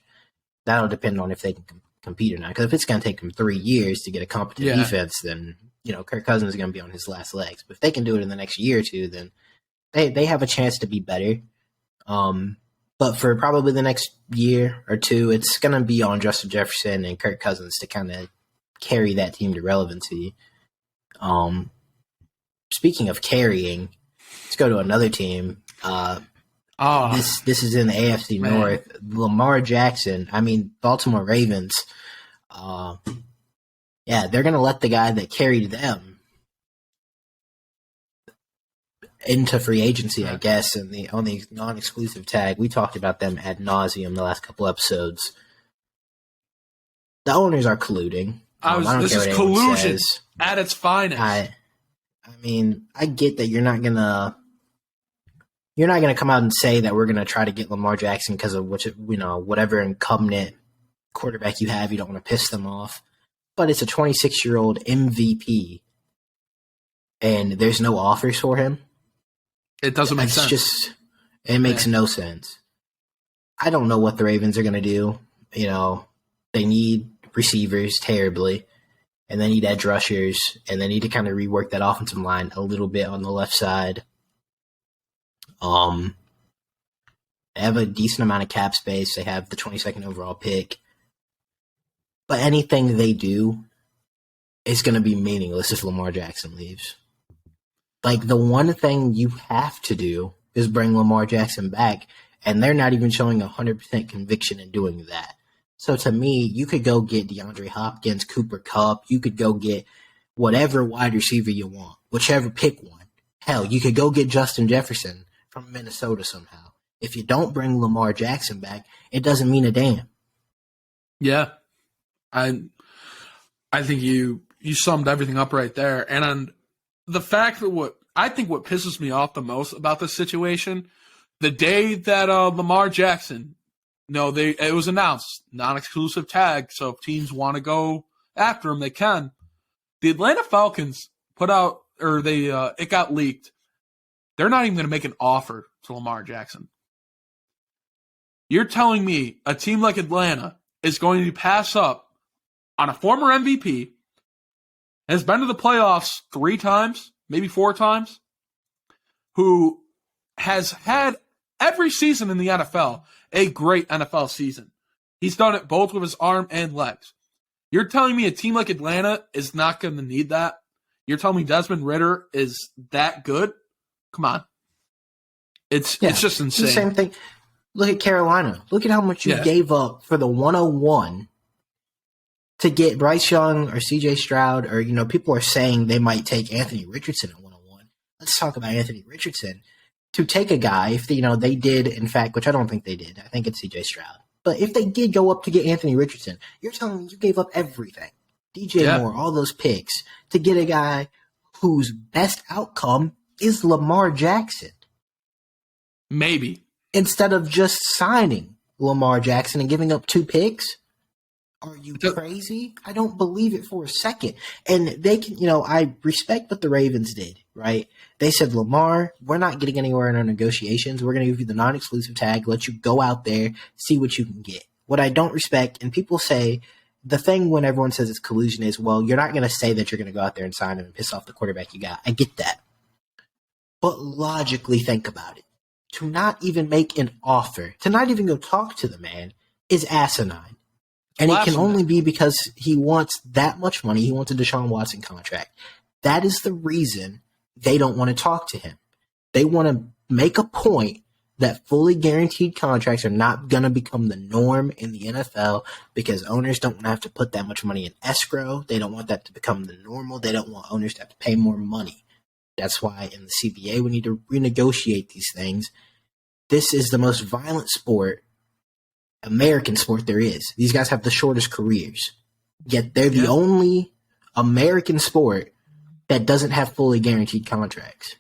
[SPEAKER 2] that'll depend on if they can compete or not. Because if it's going to take them 3 years to get a competent defense, then, Kirk Cousins is going to be on his last legs. But if they can do it in the next year or two, then they have a chance to be better. But for probably the next year or two, it's going to be on Justin Jefferson and Kirk Cousins to kind of carry that team to relevancy. Speaking of carrying, let's go to another team. This is in the AFC North. Lamar Jackson. I mean, Baltimore Ravens. They're going to let the guy that carried them into free agency, I guess, and on the non-exclusive tag. We talked about them ad nauseum the last couple episodes. The owners are colluding.
[SPEAKER 1] This is collusion at its finest.
[SPEAKER 2] I mean, I get that you're not gonna come out and say that we're gonna try to get Lamar Jackson because of whatever incumbent quarterback you have. You don't want to piss them off, but it's a 26-year-old MVP, and there's no offers for him.
[SPEAKER 1] It doesn't make sense.
[SPEAKER 2] It makes no sense. I don't know what the Ravens are gonna do. They need receivers terribly. And they need edge rushers, and they need to kind of rework that offensive line a little bit on the left side. They have a decent amount of cap space. They have the 22nd overall pick. But anything they do is going to be meaningless if Lamar Jackson leaves. Like, the one thing you have to do is bring Lamar Jackson back, and they're not even showing 100% conviction in doing that. So to me, you could go get DeAndre Hopkins, Cooper Kupp. You could go get whatever wide receiver you want, whichever pick one. Hell, you could go get Justin Jefferson from Minnesota somehow. If you don't bring Lamar Jackson back, it doesn't mean a damn.
[SPEAKER 1] Yeah, I think you summed everything up right there. And on the fact that what pisses me off the most about this situation, the day that Lamar Jackson. No, it was announced, non-exclusive tag, so if teams want to go after him, they can. The Atlanta Falcons it got leaked. They're not even going to make an offer to Lamar Jackson. You're telling me a team like Atlanta is going to pass up on a former MVP, has been to the playoffs 3 times, maybe 4 times, who has had every season in the NFL a great NFL season. He's done it both with his arm and legs. You're telling me a team like Atlanta is not going to need that? You're telling me Desmond Ridder is that good? Come on. It's just insane.
[SPEAKER 2] It's the same thing. Look at Carolina. Look at how much you gave up for the 101 to get Bryce Young or CJ Stroud, or, people are saying they might take Anthony Richardson at 101. Let's talk about Anthony Richardson. To take a guy, if they did, in fact, which I don't think they did. I think it's CJ Stroud. But if they did go up to get Anthony Richardson, you're telling me you gave up everything. DJ Moore, all those picks, to get a guy whose best outcome is Lamar Jackson.
[SPEAKER 1] Maybe. Instead
[SPEAKER 2] of just signing Lamar Jackson and giving up 2 picks? Are you crazy? I don't believe it for a second. And they can, I respect what the Ravens did, right? They said, Lamar, we're not getting anywhere in our negotiations. We're going to give you the non-exclusive tag, let you go out there, see what you can get. What I don't respect, and people say, the thing when everyone says it's collusion is, well, you're not going to say that you're going to go out there and sign him and piss off the quarterback you got. I get that. But logically think about it. To not even make an offer, to not even go talk to the man, is asinine. And it can only be because he wants that much money. He wants a Deshaun Watson contract. That is the reason they don't want to talk to him. They want to make a point that fully guaranteed contracts are not going to become the norm in the NFL because owners don't want to have to put that much money in escrow. They don't want that to become the normal. They don't want owners to have to pay more money. That's why in the CBA we need to renegotiate these things. This is the most violent sport, American sport there is. These guys have the shortest careers. Yet they're the only American sport that doesn't have fully guaranteed contracts.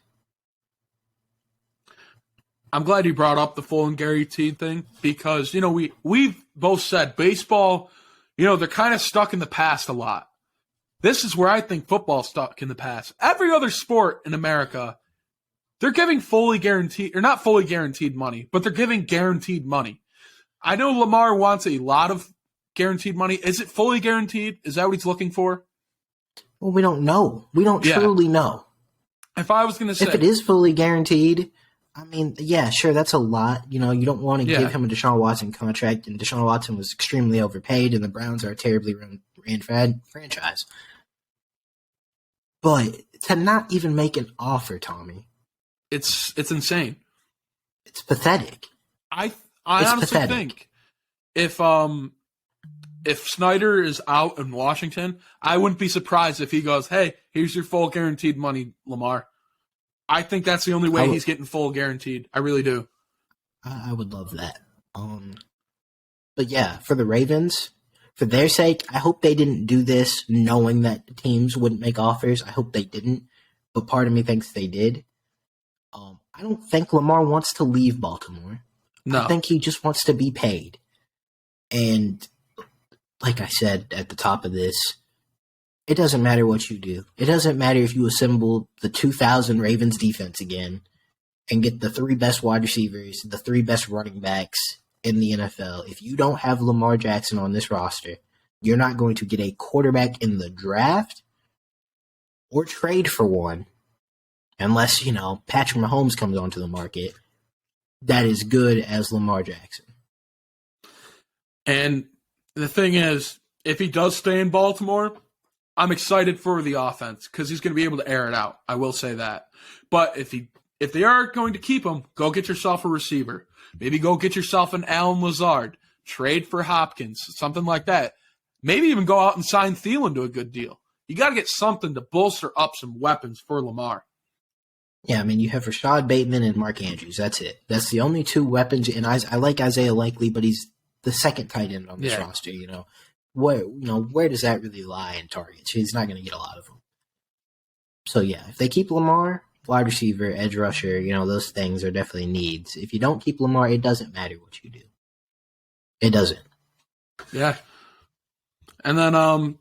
[SPEAKER 1] I'm glad you brought up the full and guaranteed thing because, we've both said baseball, they're kind of stuck in the past a lot. This is where I think football's stuck in the past. Every other sport in America, they're giving fully guaranteed, or not fully guaranteed money, but they're giving guaranteed money. I know Lamar wants a lot of guaranteed money. Is it fully guaranteed? Is that what he's looking for?
[SPEAKER 2] Well, we don't know. We don't truly know.
[SPEAKER 1] If I was going to say,
[SPEAKER 2] if it is fully guaranteed, I mean, yeah, sure, that's a lot. You don't want to give him a Deshaun Watson contract, and Deshaun Watson was extremely overpaid, and the Browns are a terribly ran franchise. But to not even make an offer, Tommy,
[SPEAKER 1] it's insane.
[SPEAKER 2] It's pathetic.
[SPEAKER 1] I honestly think if Snyder is out in Washington, I wouldn't be surprised if he goes, "Hey, here's your full guaranteed money, Lamar." I think that's the only way he's getting full guaranteed. I really do.
[SPEAKER 2] I would love that. But yeah, for the Ravens, for their sake, I hope they didn't do this knowing that teams wouldn't make offers. I hope they didn't, but part of me thinks they did. I don't think Lamar wants to leave Baltimore. No. I think he just wants to be paid. And like I said at the top of this, it doesn't matter what you do. It doesn't matter if you assemble the 2000 Ravens defense again and get the 3 best wide receivers, the 3 best running backs in the NFL. If you don't have Lamar Jackson on this roster, you're not going to get a quarterback in the draft or trade for one unless, Patrick Mahomes comes onto the market that is good as Lamar Jackson.
[SPEAKER 1] And the thing is, if he does stay in Baltimore, I'm excited for the offense because he's going to be able to air it out. I will say that. But if they are going to keep him, go get yourself a receiver. Maybe go get yourself an Allen Lazard. Trade for Hopkins, something like that. Maybe even go out and sign Thielen to a good deal. You got to get something to bolster up some weapons for Lamar.
[SPEAKER 2] Yeah, I mean, you have Rashad Bateman and Mark Andrews. That's it. That's the only 2 weapons. And I like Isaiah Likely, but he's the second tight end on this roster, Where does that really lie in targets? He's not going to get a lot of them. So, yeah, if they keep Lamar, wide receiver, edge rusher, those things are definitely needs. If you don't keep Lamar, it doesn't matter what you do. It doesn't.
[SPEAKER 1] Yeah. And then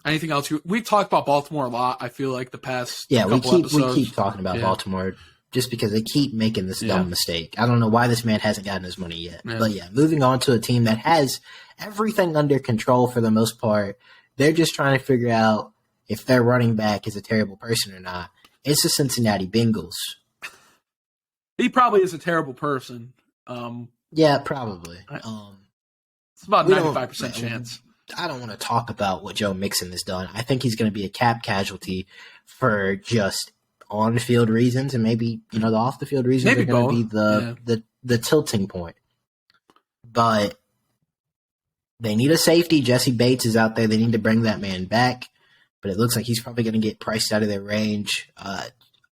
[SPEAKER 1] anything else? We talked about Baltimore a lot, I feel like, the past couple episodes.
[SPEAKER 2] We keep talking about Baltimore just because they keep making this dumb mistake. I don't know why this man hasn't gotten his money yet. Yeah. But, moving on to a team that has everything under control for the most part. They're just trying to figure out if their running back is a terrible person or not. It's the Cincinnati Bengals.
[SPEAKER 1] He probably is a terrible person.
[SPEAKER 2] Yeah, probably.
[SPEAKER 1] It's about 95% chance.
[SPEAKER 2] I don't want to talk about what Joe Mixon has done. I think he's going to be a cap casualty for just on-field reasons, and maybe the off-the-field reasons are going to be the tilting point. But they need a safety. Jesse Bates is out there. They need to bring that man back. But it looks like he's probably going to get priced out of their range.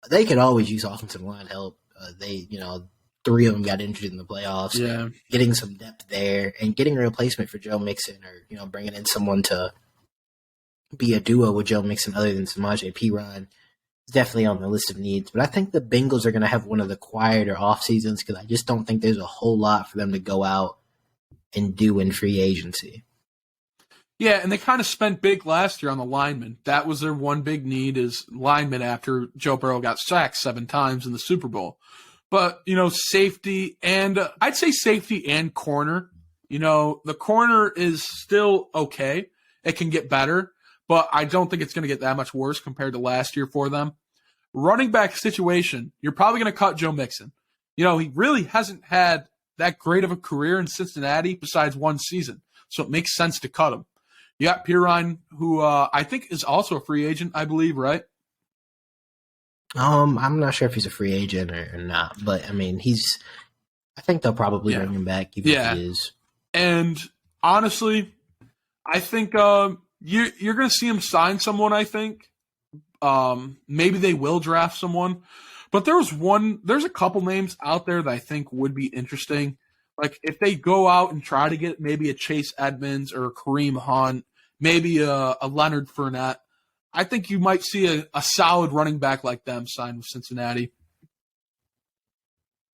[SPEAKER 2] They could always use offensive line help. 3 of them got injured in the playoffs. Yeah. Getting some depth there and getting a replacement for Joe Mixon or, bringing in someone to be a duo with Joe Mixon other than Samaje Perine is definitely on the list of needs. But I think the Bengals are going to have one of the quieter off seasons because I just don't think there's a whole lot for them to go out and do in free agency.
[SPEAKER 1] Yeah, and they kind of spent big last year on the linemen. That was their one big need is linemen after Joe Burrow got sacked 7 times in the Super Bowl. But, safety and I'd say safety and corner. The corner is still okay. It can get better, but I don't think it's going to get that much worse compared to last year for them. Running back situation, you're probably going to cut Joe Mixon. He really hasn't had that great of a career in Cincinnati besides one season, so it makes sense to cut him. You got Perine, who I think is also a free agent, I believe, right?
[SPEAKER 2] I'm not sure if he's a free agent or not, but I mean, I think they'll probably bring him back even if he is.
[SPEAKER 1] And honestly, I think you're going to see him sign someone, I think. Maybe they will draft someone. But there's a couple names out there that I think would be interesting. Like if they go out and try to get maybe a Chase Edmonds or a Kareem Hunt, maybe a Leonard Fournette, I think you might see a solid running back like them sign with Cincinnati.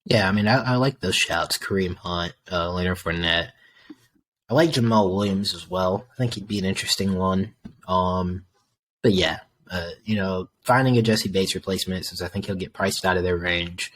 [SPEAKER 2] Yeah, I mean, I like those shouts. Kareem Hunt, Leonard Fournette. I like Jamal Williams as well. I think he'd be an interesting one. But yeah, finding a Jesse Bates replacement, since I think he'll get priced out of their range,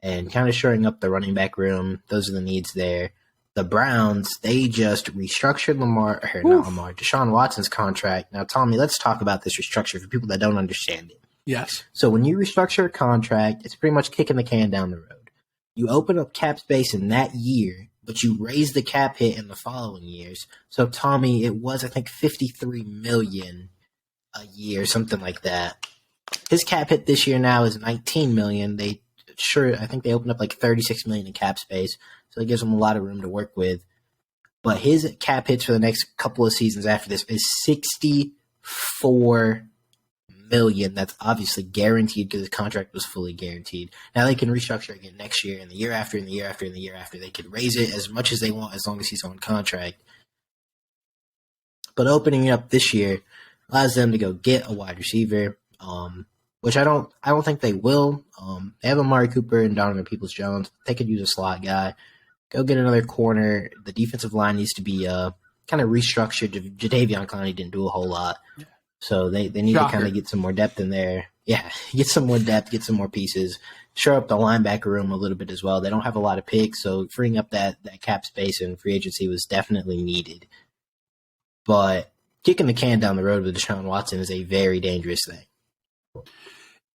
[SPEAKER 2] and kind of shoring up the running back room. Those are the needs there. The Browns, they just restructured Deshaun Watson's contract. Now, Tommy, let's talk about this restructure for people that don't understand it.
[SPEAKER 1] Yes.
[SPEAKER 2] So when you restructure a contract, it's pretty much kicking the can down the road. You open up cap space in that year, but you raise the cap hit in the following years. So, Tommy, it was, I think, $53 million a year, something like that. His cap hit this year now is $19 million. I think they opened up like $36 million in cap space, so it gives him a lot of room to work with. But his cap hits for the next couple of seasons after this is $64 million. That's obviously guaranteed because his contract was fully guaranteed. Now they can restructure again next year and the year after and the year after and the year after. They could raise it as much as they want as long as he's on contract. But opening it up this year allows them to go get a wide receiver, which I don't think they will. They have Amari Cooper and Donovan Peoples-Jones. They could use a slot guy. Go get another corner. The defensive line needs to be kind of restructured. Jadeveon Clowney didn't do a whole lot. So they need to kind of get some more depth in there. Yeah, get some more depth, get some more pieces. Shore up the linebacker room a little bit as well. They don't have a lot of picks, so freeing up that cap space in free agency was definitely needed. But kicking the can down the road with Deshaun Watson is a very dangerous thing.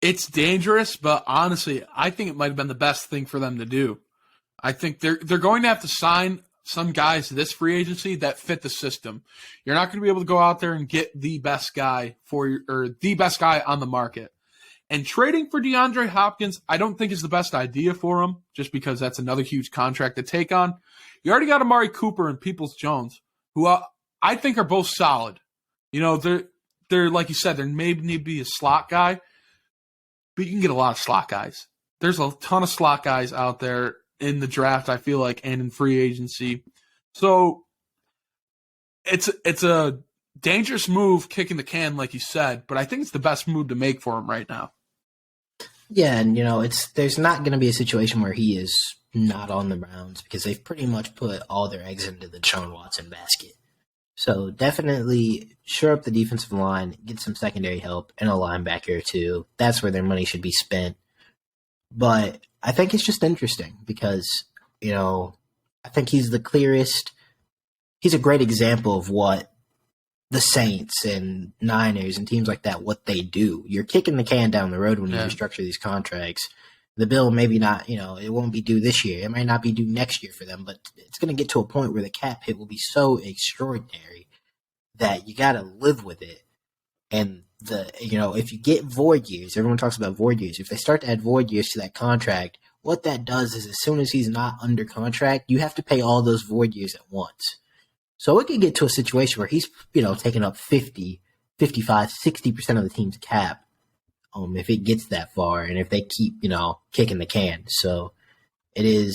[SPEAKER 1] It's dangerous, but honestly, I think it might have been the best thing for them to do. I think they're going to have to sign some guys to this free agency that fit the system. You're not going to be able to go out there and get the best guy the best guy on the market. And trading for DeAndre Hopkins, I don't think is the best idea for him, just because that's another huge contract to take on. You already got Amari Cooper and Peoples-Jones, who I think are both solid. They're like you said, there maybe need to be a slot guy, but you can get a lot of slot guys. There's a ton of slot guys out there in the draft, I feel like, and in free agency. So it's a dangerous move kicking the can, like you said, but I think it's the best move to make for him right now.
[SPEAKER 2] Yeah, and there's not going to be a situation where he is not on the Browns because they've pretty much put all their eggs into the Deshaun Watson basket. So definitely shore up the defensive line, get some secondary help, and a linebacker or two. That's where their money should be spent. But I think it's just interesting because, I think he's the clearest. He's a great example of what the Saints and Niners and teams like that, what they do. You're kicking the can down the road when you restructure these contracts. The bill maybe not, it won't be due this year. It might not be due next year for them, but it's going to get to a point where the cap hit will be so extraordinary that you got to live with it. And if you get void years, everyone talks about void years. If they start to add void years to that contract, what that does is as soon as he's not under contract, you have to pay all those void years at once. So it could get to a situation where he's, taking up 50, 55, 60% of the team's cap. If it gets that far and if they keep, kicking the can. So the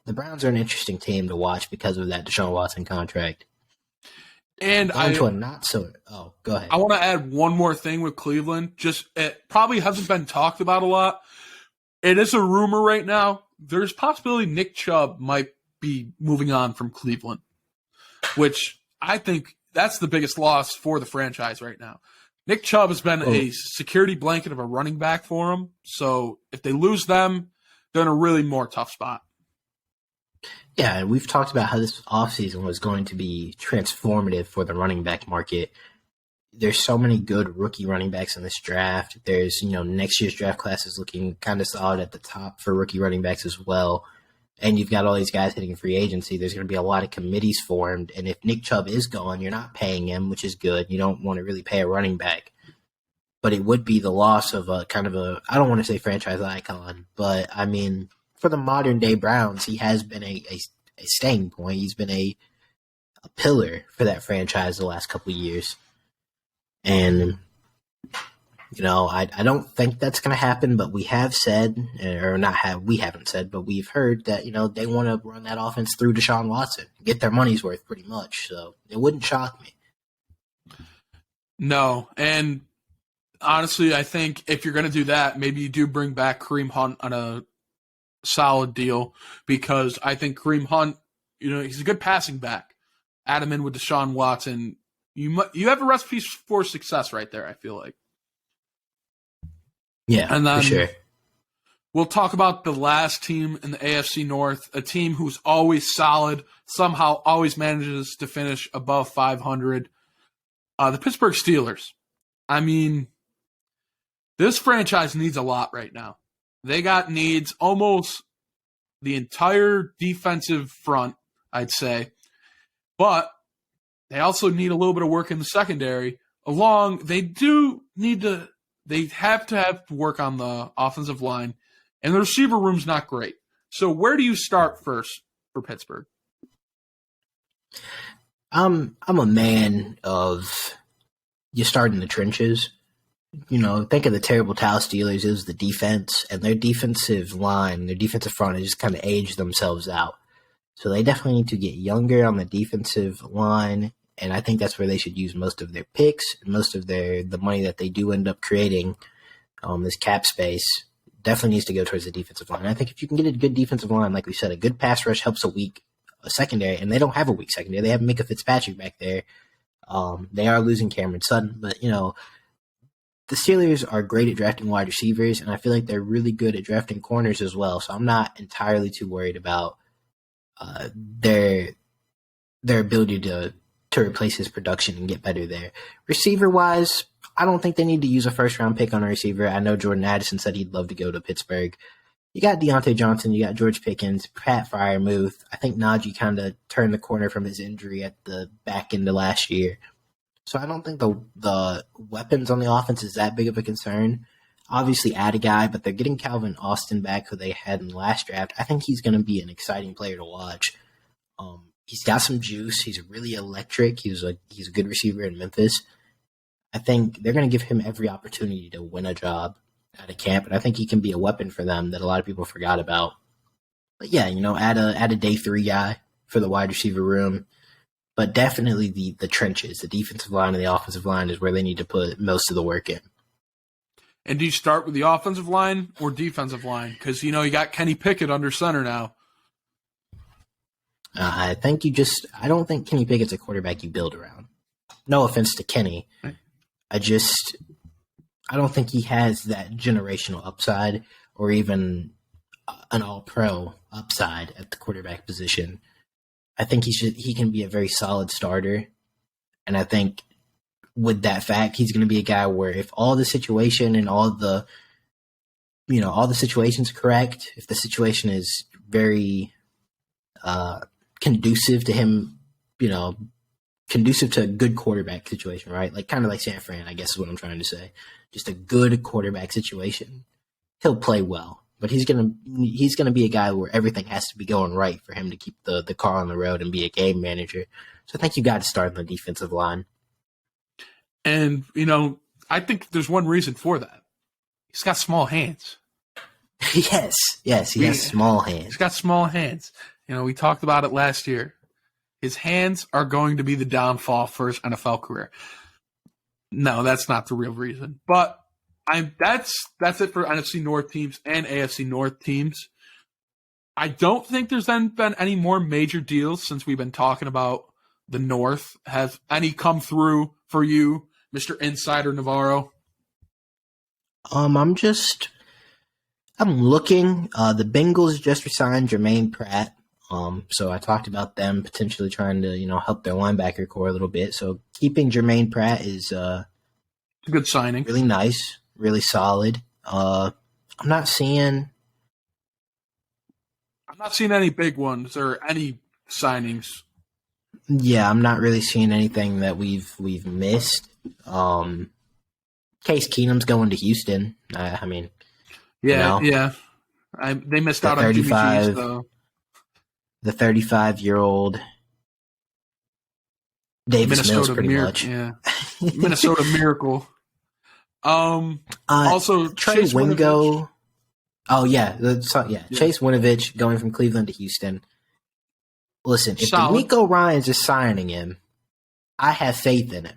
[SPEAKER 2] Browns are an interesting team to watch because of that Deshaun Watson contract.
[SPEAKER 1] And
[SPEAKER 2] go ahead.
[SPEAKER 1] I want to add one more thing with Cleveland. It probably hasn't been talked about a lot. It is a rumor right now. There's possibility Nick Chubb might be moving on from Cleveland, which I think that's the biggest loss for the franchise right now. Nick Chubb has been a security blanket of a running back for him. So if they lose them, they're in a really more tough spot.
[SPEAKER 2] Yeah, and we've talked about how this offseason was going to be transformative for the running back market. There's so many good rookie running backs in this draft. There's, next year's draft class is looking kind of solid at the top for rookie running backs as well. And you've got all these guys hitting free agency. There's going to be a lot of committees formed. And if Nick Chubb is gone, you're not paying him, which is good. You don't want to really pay a running back. but it would be the loss of a kind of I don't want to say franchise icon, but I mean, for the modern day Browns, he has been a staying point. He's been a pillar for that franchise the last couple of years. And, I don't think that's going to happen, but we have said, we haven't said, but we've heard that, they want to run that offense through Deshaun Watson, get their money's worth pretty much. So it wouldn't shock me.
[SPEAKER 1] No. And honestly, I think if you're going to do that, maybe you do bring back Kareem Hunt on a solid deal, because I think Kareem Hunt, he's a good passing back. Add him in with Deshaun Watson. You have a recipe for success right there, I feel like.
[SPEAKER 2] Yeah,
[SPEAKER 1] and then
[SPEAKER 2] for sure.
[SPEAKER 1] We'll talk about the last team in the AFC North, a team who's always solid, somehow always manages to finish above 500. The Pittsburgh Steelers. I mean, this franchise needs a lot right now. They got needs almost the entire defensive front, I'd say. But they also need a little bit of work in the secondary. They have to have work on the offensive line, and the receiver room's not great. So where do you start first for Pittsburgh?
[SPEAKER 2] I'm a man of you start in the trenches. Think of the terrible Tau Steelers. It was the defense, and their defensive line, their defensive front, has just kind of aged themselves out. So they definitely need to get younger on the defensive line, and I think that's where they should use most of their picks, most of the money that they do end up creating, this cap space, definitely needs to go towards the defensive line. And I think if you can get a good defensive line, like we said, a good pass rush helps a secondary, and they don't have a weak secondary. They have Micah Fitzpatrick back there. They are losing Cameron Sutton, but, the Steelers are great at drafting wide receivers, and I feel like they're really good at drafting corners as well. So I'm not entirely too worried about their ability to replace his production and get better there. Receiver-wise, I don't think they need to use a first-round pick on a receiver. I know Jordan Addison said he'd love to go to Pittsburgh. You got Deontay Johnson, you got George Pickens, Pat Freiermuth. I think Najee kind of turned the corner from his injury at the back end of last year. So I don't think the weapons on the offense is that big of a concern. Obviously add a guy, but they're getting Calvin Austin back, who they had in the last draft. I think he's going to be an exciting player to watch. He's got some juice. He's really electric. He's a good receiver in Memphis. I think they're going to give him every opportunity to win a job at a camp, and I think he can be a weapon for them that a lot of people forgot about. But yeah, add a day 3 guy for the wide receiver room. But definitely the trenches, the defensive line and the offensive line is where they need to put most of the work in.
[SPEAKER 1] And do you start with the offensive line or defensive line? Because, you got Kenny Pickett under center now.
[SPEAKER 2] I don't think Kenny Pickett's a quarterback you build around. No offense to Kenny. I don't think he has that generational upside or even an all-pro upside at the quarterback position. I think he can be a very solid starter. And I think with that fact, he's going to be a guy where if all the situation and all the situation's correct, if the situation is very conducive to him, conducive to a good quarterback situation, right? Like kind of like San Fran, I guess is what I'm trying to say. Just a good quarterback situation. He'll play well. But he's gonna be a guy where everything has to be going right for him to keep the car on the road and be a game manager. So I think you got to start on the defensive line.
[SPEAKER 1] And I think there's one reason for that. He's got small hands.
[SPEAKER 2] yes, he has small hands.
[SPEAKER 1] He's got small hands. We talked about it last year. His hands are going to be the downfall for his NFL career. No, that's not the real reason, but. That's it for NFC North teams and AFC North teams. I don't think there's been any more major deals since we've been talking about the North. Have any come through for you, Mr. Insider Navarro?
[SPEAKER 2] I'm looking. The Bengals just resigned Jermaine Pratt. So I talked about them potentially trying to, help their linebacker core a little bit. So keeping Jermaine Pratt is
[SPEAKER 1] a good signing.
[SPEAKER 2] Really nice. Really solid. I'm not seeing
[SPEAKER 1] any big ones or any signings.
[SPEAKER 2] Yeah, I'm not really seeing anything that we've missed. Case Keenum's going to Houston. I mean,
[SPEAKER 1] Yeah,
[SPEAKER 2] you know,
[SPEAKER 1] yeah. They missed
[SPEAKER 2] the
[SPEAKER 1] out on Jimmy G's
[SPEAKER 2] 35
[SPEAKER 1] though.
[SPEAKER 2] the 35-year-old Davis Mills,
[SPEAKER 1] Minnesota
[SPEAKER 2] pretty much.
[SPEAKER 1] Yeah, Minnesota Miracle. Also,
[SPEAKER 2] Trey
[SPEAKER 1] Chase
[SPEAKER 2] Wingo.
[SPEAKER 1] Winovich.
[SPEAKER 2] Oh yeah, Chase Winovich going from Cleveland to Houston. Listen, if
[SPEAKER 1] Solid.
[SPEAKER 2] D'Amico Ryans is signing him, I have faith in him.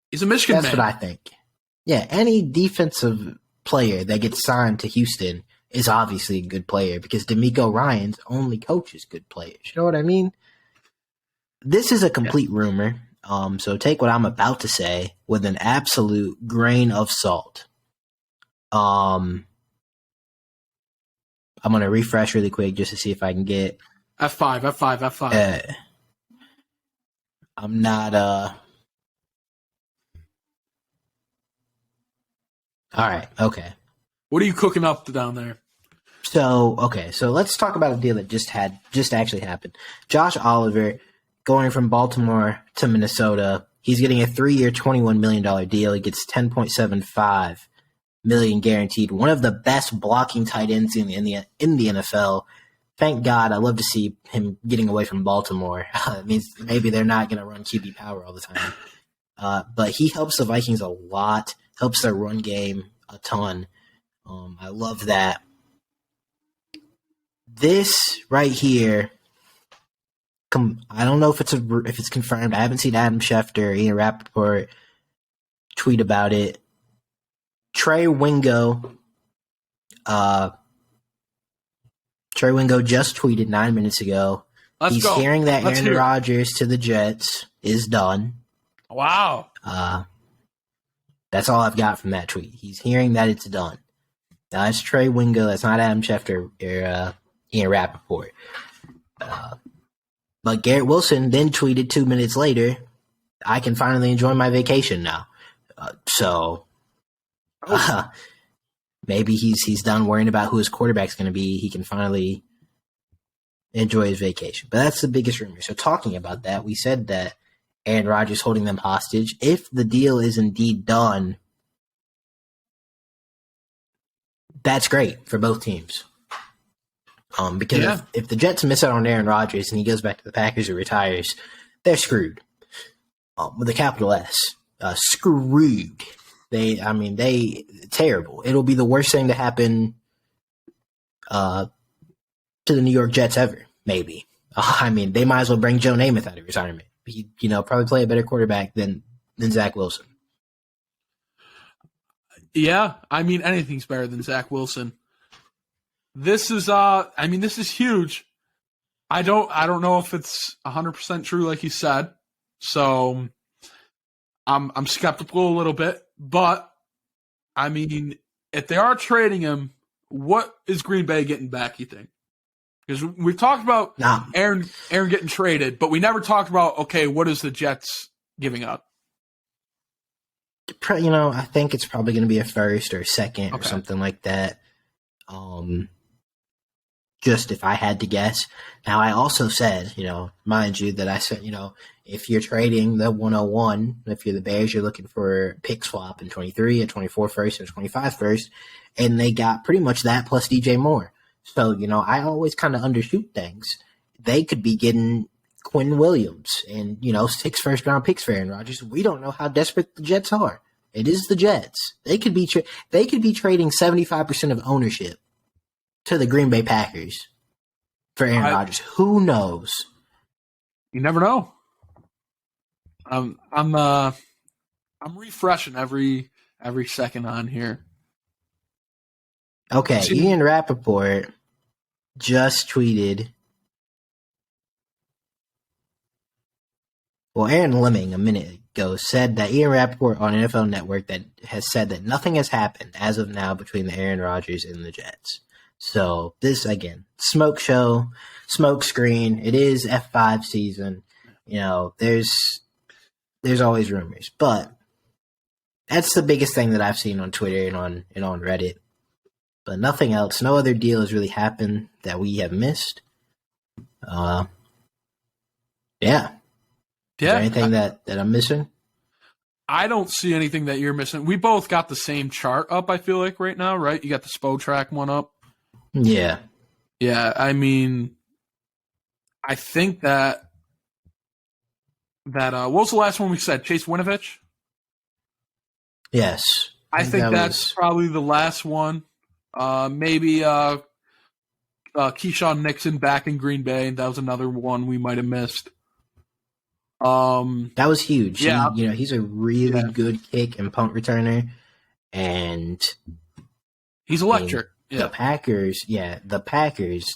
[SPEAKER 1] He's a Michigan
[SPEAKER 2] That's
[SPEAKER 1] man.
[SPEAKER 2] what I think. Yeah, any defensive player that gets signed to Houston is obviously a good player because D'Amico Ryans only coaches good players. You know what I mean? This is a complete rumor. So take what I'm about to say with an absolute grain of salt. I'm going to refresh really quick just to see if I can get
[SPEAKER 1] F5.
[SPEAKER 2] I'm not all right, okay.
[SPEAKER 1] What are you cooking up down there?
[SPEAKER 2] So let's talk about a deal that just actually happened. Josh Oliver going from Baltimore to Minnesota. He's getting a 3-year, $21 million deal. He gets $10.75 million guaranteed. One of the best blocking tight ends in the NFL. Thank God. I love to see him getting away from Baltimore. It means maybe they're not going to run QB power all the time. But he helps the Vikings a lot. Helps their run game a ton. I love that. This right here, I don't know if it's confirmed. I haven't seen Adam Schefter or Ian Rappaport tweet about it. Trey Wingo just tweeted 9 minutes ago. He's hearing that Aaron Rodgers to the Jets is done.
[SPEAKER 1] Wow.
[SPEAKER 2] That's all I've got from that tweet. He's hearing that it's done. Now, that's Trey Wingo. That's not Adam Schefter or Ian Rappaport. But Garrett Wilson then tweeted 2 minutes later, I can finally enjoy my vacation now. Maybe he's done worrying about who his quarterback's going to be. He can finally enjoy his vacation. But that's the biggest rumor. So talking about that, we said that Aaron Rodgers holding them hostage. If the deal is indeed done, that's great for both teams. Because if the Jets miss out on Aaron Rodgers and he goes back to the Packers or retires, they're screwed. With a capital S. Screwed. They terrible. It'll be the worst thing to happen to the New York Jets ever, maybe. They might as well bring Joe Namath out of retirement. He, probably play a better quarterback than Zach Wilson.
[SPEAKER 1] Yeah, anything's better than Zach Wilson. This is this is huge. I don't know if it's 100% true like you said. So I'm skeptical a little bit, but if they are trading him, what is Green Bay getting back, you think? Because we've talked about Aaron getting traded, but we never talked about, okay, what is the Jets giving up?
[SPEAKER 2] I think it's probably going to be a first or a second or something like that. Just if I had to guess. Now, I also said, mind you, that I said, if you're trading the 101, if you're the Bears, you're looking for a pick swap in 23, a 24 first, and a 25 first, and they got pretty much that plus DJ Moore. So, I always kind of undershoot things. They could be getting Quinn Williams and, 6 first-round picks for Aaron Rodgers. We don't know how desperate the Jets are. It is the Jets. They could be trading 75% of ownership to the Green Bay Packers for Aaron Rodgers. Who knows?
[SPEAKER 1] You never know. I'm refreshing every second on here.
[SPEAKER 2] Okay, Ian Rappaport just tweeted. Well, Aaron Lemming a minute ago said that Ian Rappaport on NFL Network that has said that nothing has happened as of now between the Aaron Rodgers and the Jets. So this, again, smoke show, smoke screen. It is F5 season. There's always rumors. But that's the biggest thing that I've seen on Twitter and on Reddit. But nothing else. No other deal has really happened that we have missed. Yeah. Is there anything that I'm missing?
[SPEAKER 1] I don't see anything that you're missing. We both got the same chart up, I feel like, right now, right? You got the Spo track one up.
[SPEAKER 2] Yeah.
[SPEAKER 1] Yeah, I mean, I think that what was the last one we said? Chase Winovich?
[SPEAKER 2] Yes.
[SPEAKER 1] I think that's probably the last one. Maybe Keyshawn Nixon back in Green Bay, and that was another one we might have missed.
[SPEAKER 2] That was huge.
[SPEAKER 1] Yeah.
[SPEAKER 2] He's a really good kick and punt returner, and
[SPEAKER 1] he's electric.
[SPEAKER 2] The Packers,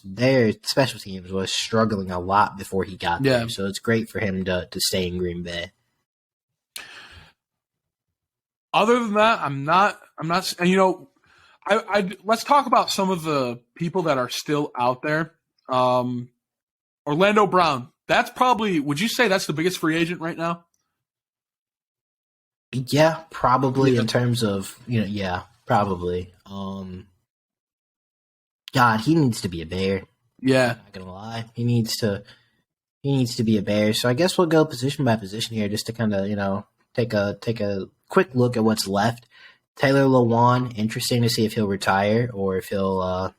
[SPEAKER 2] their special teams was struggling a lot before he got there, so it's great for him to stay in Green Bay.
[SPEAKER 1] Other than that, I'm not. And let's talk about some of the people that are still out there. Orlando Brown. That's probably. Would you say that's the biggest free agent right now?
[SPEAKER 2] Yeah, probably in terms of probably. God, he needs to be a Bear.
[SPEAKER 1] Yeah,
[SPEAKER 2] I'm not gonna lie, he needs to be a Bear. So I guess we'll go position by position here, just to kind of take a quick look at what's left. Taylor Lewan, interesting to see if he'll retire or if he'll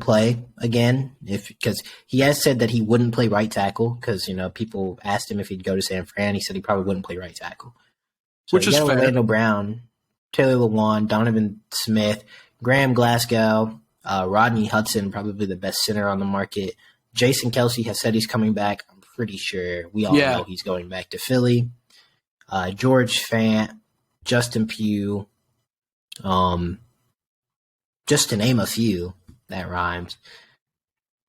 [SPEAKER 2] play again. Because he has said that he wouldn't play right tackle because people asked him if he'd go to San Fran. He said he probably wouldn't play right tackle. So
[SPEAKER 1] which is fair.
[SPEAKER 2] Orlando Brown, Taylor Lewan, Donovan Smith, Graham Glasgow, Rodney Hudson, probably the best center on the market. Jason Kelsey has said he's coming back. I'm pretty sure we all know he's going back to Philly. George Fant, Justin Pugh, just to name a few. That rhymes.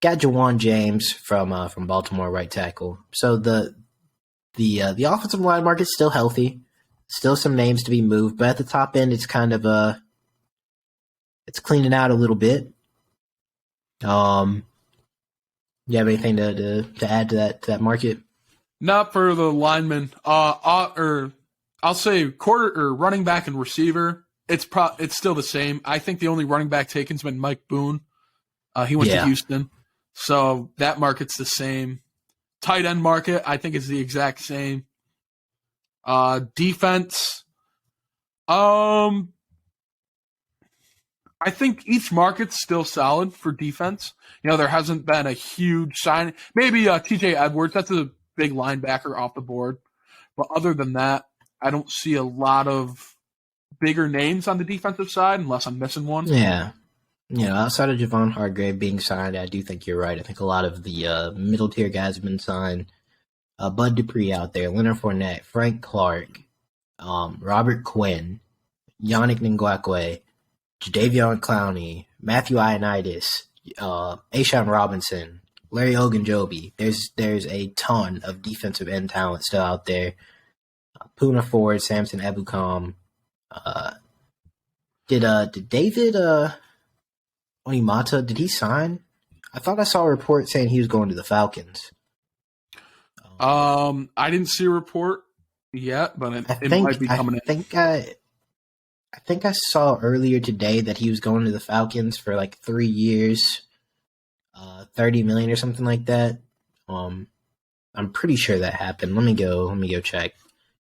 [SPEAKER 2] Got Jawan James from Baltimore, right tackle. So the offensive line market's still healthy. Still some names to be moved, but at the top end, it's kind of it's cleaning out a little bit. You have anything to add to that market?
[SPEAKER 1] Not for the linemen. Or I'll say quarter or running back and receiver. It's still the same. I think the only running back taken's been Mike Boone. He went to Houston, so that market's the same. Tight end market, I think, is the exact same. Defense, I think each market's still solid for defense. There hasn't been a huge sign. Maybe TJ Edwards, that's a big linebacker off the board. But other than that, I don't see a lot of bigger names on the defensive side unless I'm missing one.
[SPEAKER 2] Yeah. Outside of Javon Hargrave being signed, I do think you're right. I think a lot of the middle-tier guys have been signed. Bud Dupree out there, Leonard Fournette, Frank Clark, Robert Quinn, Yannick Ngakoue, Jadeveon Clowney, Matthew Ioannidis, A'Shawn Robinson, Larry Ogunjobi. There's a ton of defensive end talent still out there. Poona Ford, Samson Ebukam. Did David Onimata, did he sign? I thought I saw a report saying he was going to the Falcons.
[SPEAKER 1] I didn't see a report yet, but it might be coming in.
[SPEAKER 2] I think I saw earlier today that he was going to the Falcons for like 3 years, $30 million or something like that. I'm pretty sure that happened. Let me go check,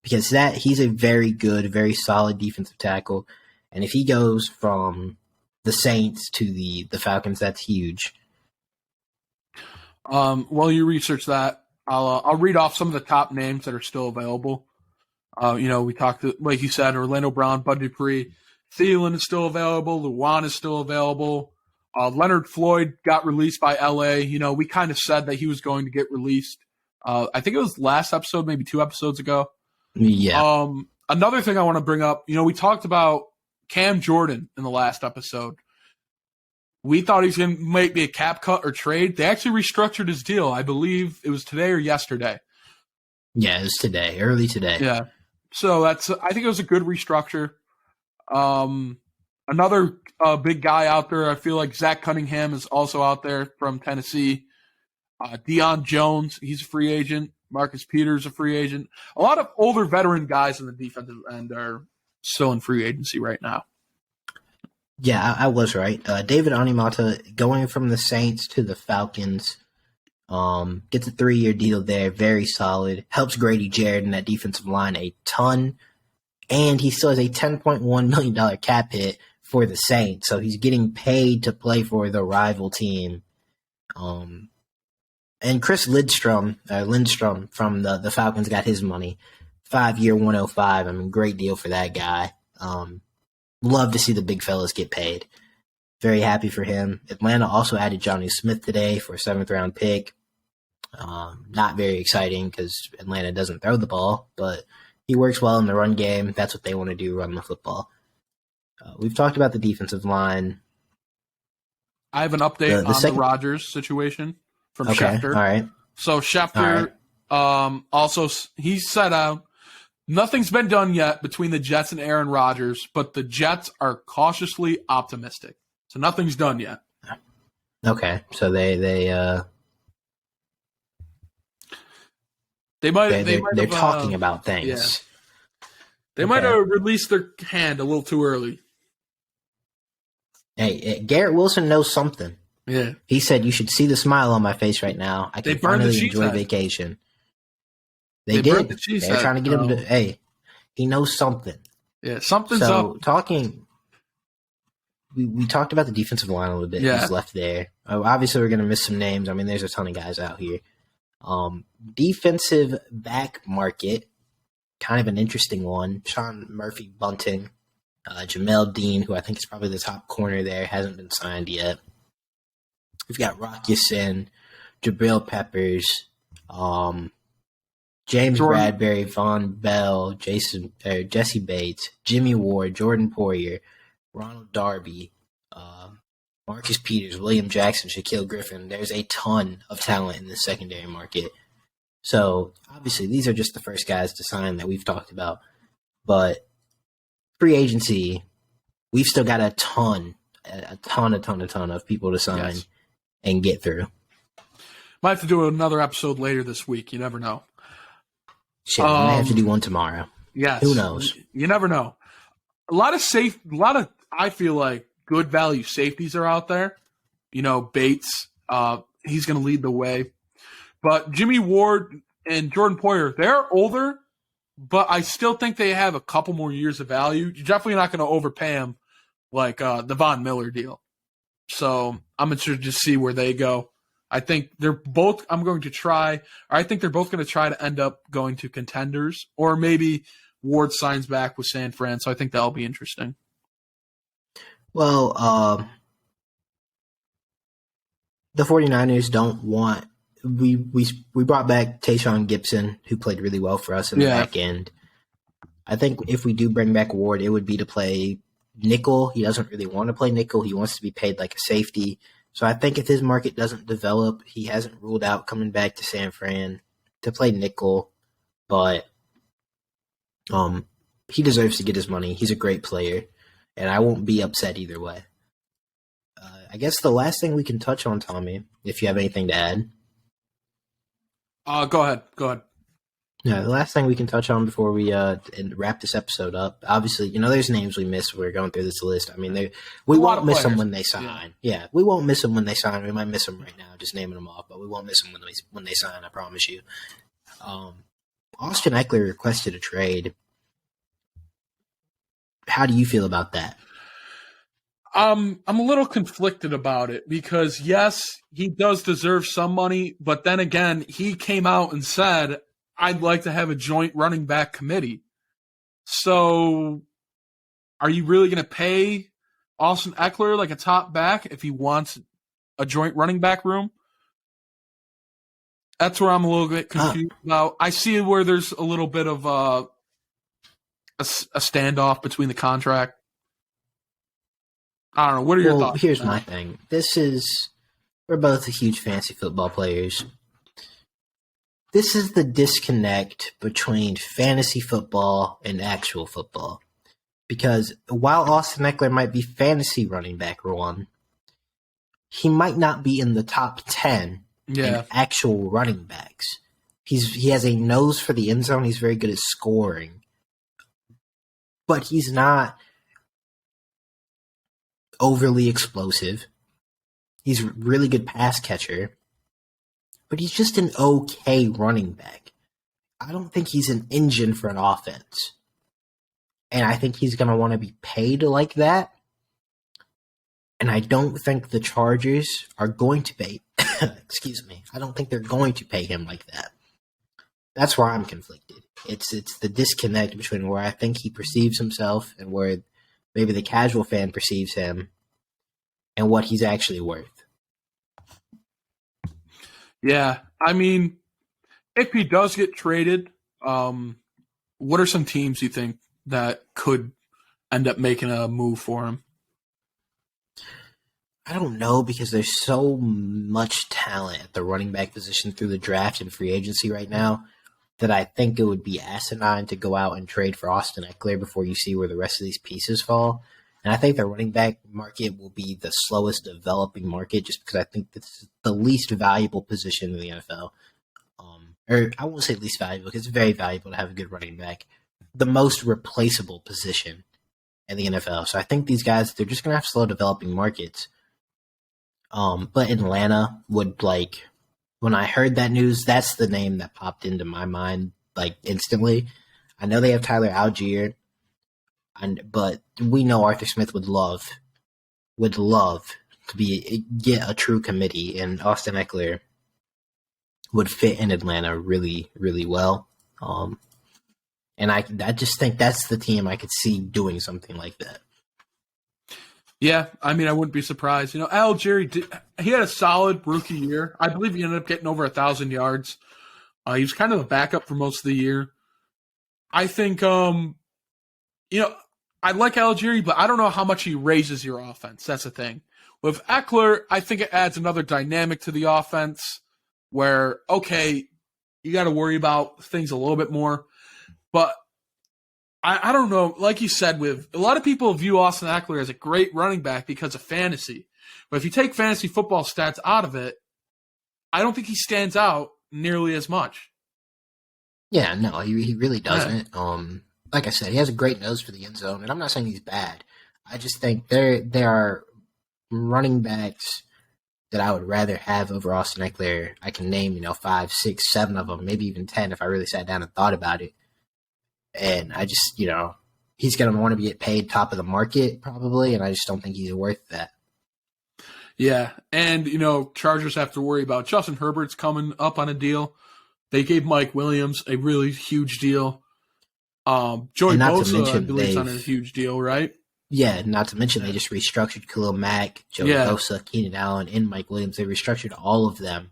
[SPEAKER 2] because he's a very good, very solid defensive tackle, and if he goes from the Saints to the Falcons, that's huge.
[SPEAKER 1] While you research that, I'll read off some of the top names that are still available. We talked, like you said, Orlando Brown, Bud Dupree, Thielen is still available, Luan is still available. Leonard Floyd got released by LA. We kind of said that he was going to get released. I think it was last episode, maybe 2 episodes ago.
[SPEAKER 2] Yeah.
[SPEAKER 1] Another thing I want to bring up, we talked about Cam Jordan in the last episode. We thought he was going to make be a cap cut or trade. They actually restructured his deal. I believe it was today or yesterday.
[SPEAKER 2] Yeah, it was today, early today.
[SPEAKER 1] Yeah. So I think it was a good restructure. Another big guy out there, I feel like Zach Cunningham is also out there from Tennessee. Deion Jones, he's a free agent. Marcus Peters, a free agent. A lot of older veteran guys in the defensive end are still in free agency right now.
[SPEAKER 2] Yeah, I was right. David Onimata going from the Saints to the Falcons. Gets a 3-year deal there, very solid. Helps Grady Jarrett in that defensive line a ton. And he still has a $10.1 million cap hit for the Saints, so he's getting paid to play for the rival team. And Chris Lindstrom from the Falcons got his money. 5-year, 105. I mean, great deal for that guy. Love to see the big fellas get paid. Very happy for him. Atlanta also added Johnny Smith today for a 7th-round pick. Not very exciting because Atlanta doesn't throw the ball, but he works well in the run game. That's what they want to do, run the football. We've talked about the defensive line.
[SPEAKER 1] I have an update on the Rodgers situation from Schefter.
[SPEAKER 2] All right.
[SPEAKER 1] So Schefter also he said nothing's been done yet between the Jets and Aaron Rodgers, but the Jets are cautiously optimistic. So nothing's done yet.
[SPEAKER 2] Okay, so they're talking about things.
[SPEAKER 1] Yeah. They might have released their hand a little too early.
[SPEAKER 2] Hey, Garrett Wilson knows something.
[SPEAKER 1] Yeah.
[SPEAKER 2] He said, "You should see the smile on my face right now. I can finally enjoy vacation." They did. They're trying to get him to. Hey, he knows something.
[SPEAKER 1] Yeah, something's up.
[SPEAKER 2] We talked about the defensive line a little bit. Yeah. Who's left there? Obviously, we're going to miss some names. I mean, there's a ton of guys out here. Defensive back market, kind of an interesting one. Sean Murphy Bunting, Jamel Dean, who I think is probably the top corner there, hasn't been signed yet. We've got Rock Ya-Sin, Jabril Peppers, James Bradbury, Von Bell, Jesse Bates, Jimmy Ward, Jordan Poyer, Ronald Darby, Marcus Peters, William Jackson, Shaquille Griffin. There's a ton of talent in the secondary market. So, obviously, these are just the first guys to sign that we've talked about. But free agency, we've still got a ton of people to sign and get through.
[SPEAKER 1] Might have to do another episode later this week. You never know.
[SPEAKER 2] Shit, we may have to do one tomorrow.
[SPEAKER 1] Yes.
[SPEAKER 2] Who knows?
[SPEAKER 1] You never know. I feel like good value safeties are out there. You know, Bates, he's going to lead the way. But Jimmy Ward and Jordan Poyer, they're older, but I still think they have a couple more years of value. You're definitely not going to overpay them like the Von Miller deal. So I'm interested to see where they go. I think they're both – I think they're both going to try to end up going to contenders, or maybe Ward signs back with San Fran, so I think that'll be interesting.
[SPEAKER 2] Well, the 49ers don't want – we brought back Tayshaun Gibson, who played really well for us in the back end. I think if we do bring back Ward, it would be to play nickel. He doesn't really want to play nickel. He wants to be paid like a safety. So I think if his market doesn't develop, he hasn't ruled out coming back to San Fran to play nickel. But he deserves to get his money. He's a great player, and I won't be upset either way. I guess the last thing we can touch on, Tommy, if you have anything to add.
[SPEAKER 1] Go ahead.
[SPEAKER 2] Yeah, the last thing we can touch on before we wrap this episode up. Obviously, there's names we missed. We're going through this list. I mean, we won't miss them when they sign. Yeah, we won't miss them when they sign. We might miss them right now, just naming them off, but we won't miss them when they sign. I promise you. Austin Eckler requested a trade. How do you feel about that?
[SPEAKER 1] I'm a little conflicted about it because, yes, he does deserve some money, but then again, he came out and said, I'd like to have a joint running back committee. So are you really going to pay Austin Eckler like a top back if he wants a joint running back room? That's where I'm a little bit confused about. I see where there's a little bit of a standoff between the contract. I don't know. What are your thoughts?
[SPEAKER 2] Here's my thing. We're both huge fantasy football players. This is the disconnect between fantasy football and actual football. Because while Austin Eckler might be fantasy running back one, he might not be in the top 10 in actual running backs. He has a nose for the end zone. He's very good at scoring. But he's not overly explosive. He's a really good pass catcher. but he's just an okay running back. I don't think he's an engine for an offense. And I think he's going to want to be paid like that. And I don't think the Chargers are going to pay, excuse me, I don't think they're going to pay him like that. That's where I'm conflicted. It's the disconnect between where I think he perceives himself and where maybe the casual fan perceives him and what he's actually worth.
[SPEAKER 1] Yeah, I mean, if he does get traded, what are some teams you think that could end up making a move for him?
[SPEAKER 2] I don't know, because there's so much talent at the running back position through the draft and free agency right now that I think it would be asinine to go out and trade for Austin Eckler before you see where the rest of these pieces fall. And I think the running back market will be the slowest developing market, just because I think it's the least valuable position in the NFL. Or I won't say least valuable, because it's very valuable to have a good running back. The most replaceable position in the NFL. So I think these guys, they're just going to have slow developing markets. But Atlanta would, like, when I heard that news, that's the name that popped into my mind, like, instantly. I know they have Tyler Algier, but we know Arthur Smith would love to get a true committee, and Austin Eckler would fit in Atlanta really, really well. And I just think that's the team I could see doing something like that.
[SPEAKER 1] Yeah, I mean, I wouldn't be surprised. You know, Algier, he had a solid rookie year. I believe he ended up getting over 1,000 yards. He was kind of a backup for most of the year. I think, you know, I like Algier, but I don't know how much he raises your offense. That's the thing. With Eckler, I think it adds another dynamic to the offense where, okay, you got to worry about things a little bit more. But I don't know. Like you said, with a lot of people view Austin Eckler as a great running back because of fantasy. But if you take fantasy football stats out of it, I don't think he stands out nearly as much.
[SPEAKER 2] Yeah, no, he really doesn't. Yeah. Like I said, he has a great nose for the end zone, and I'm not saying he's bad. I just think there are running backs that I would rather have over Austin Eckler. I can name, 5, 6, 7 of them, maybe even 10 if I really sat down and thought about it. And I just, he's going to want to get paid top of the market probably, and I just don't think he's worth that.
[SPEAKER 1] Yeah, and, Chargers have to worry about Justin Herbert's coming up on a deal. They gave Mike Williams a really huge deal. Joey Bosa, I believe, is on a huge deal, right?
[SPEAKER 2] Yeah, not to mention they just restructured Khalil Mack, Joey Bosa, Keenan Allen, and Mike Williams. They restructured all of them.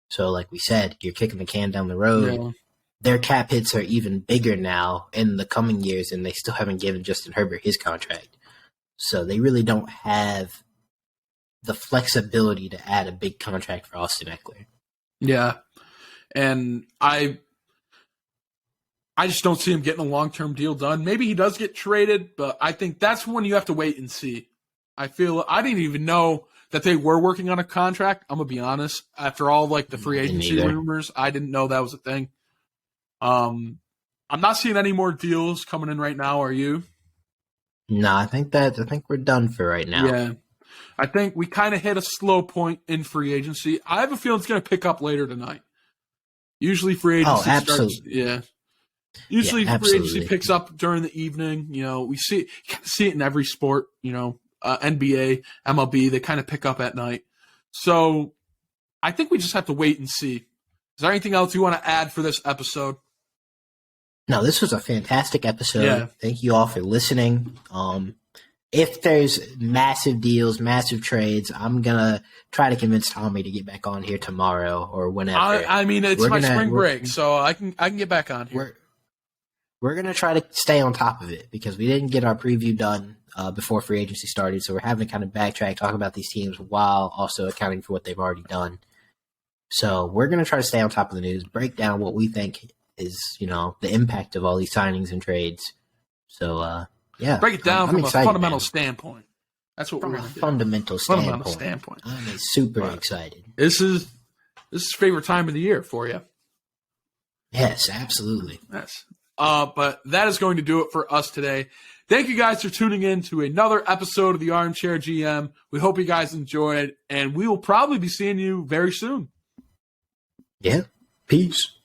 [SPEAKER 2] So, like we said, you're kicking the can down the road. Yeah. Their cap hits are even bigger now in the coming years, and they still haven't given Justin Herbert his contract. So they really don't have the flexibility to add a big contract for Austin Eckler.
[SPEAKER 1] Yeah, and I just don't see him getting a long-term deal done. Maybe he does get traded, but I think that's when you have to wait and see. I didn't even know that they were working on a contract. I'm going to be honest. After all, the free agency rumors, I didn't know that was a thing. I'm not seeing any more deals coming in right now. Are you?
[SPEAKER 2] No, I think we're done for right now.
[SPEAKER 1] Yeah. I think we kind of hit a slow point in free agency. I have a feeling it's going to pick up later tonight. Usually free agency starts. Yeah. Usually free agency picks up during the evening. We see it in every sport, NBA, MLB, they kind of pick up at night. So I think we just have to wait and see. Is there anything else you want to add for this episode?
[SPEAKER 2] No, this was a fantastic episode.
[SPEAKER 1] Yeah.
[SPEAKER 2] Thank you all for listening. If there's massive deals, massive trades, I'm going to try to convince Tommy to get back on here tomorrow or whenever.
[SPEAKER 1] I mean, it's my spring break, so I can get back on here.
[SPEAKER 2] We're going to try to stay on top of it because we didn't get our preview done before free agency started, so we're having to kind of backtrack, talk about these teams while also accounting for what they've already done. So we're going to try to stay on top of the news, break down what we think is, the impact of all these signings and trades. So, yeah.
[SPEAKER 1] Break it down from excited, a fundamental standpoint. That's what
[SPEAKER 2] from
[SPEAKER 1] we're going to do.
[SPEAKER 2] Fundamental standpoint. I'm super excited.
[SPEAKER 1] This is favorite time of the year for you.
[SPEAKER 2] Yes, absolutely.
[SPEAKER 1] Yes. But that is going to do it for us today. Thank you guys for tuning in to another episode of the Armchair GM. We hope you guys enjoyed, and we will probably be seeing you very soon.
[SPEAKER 2] Yeah. Peace.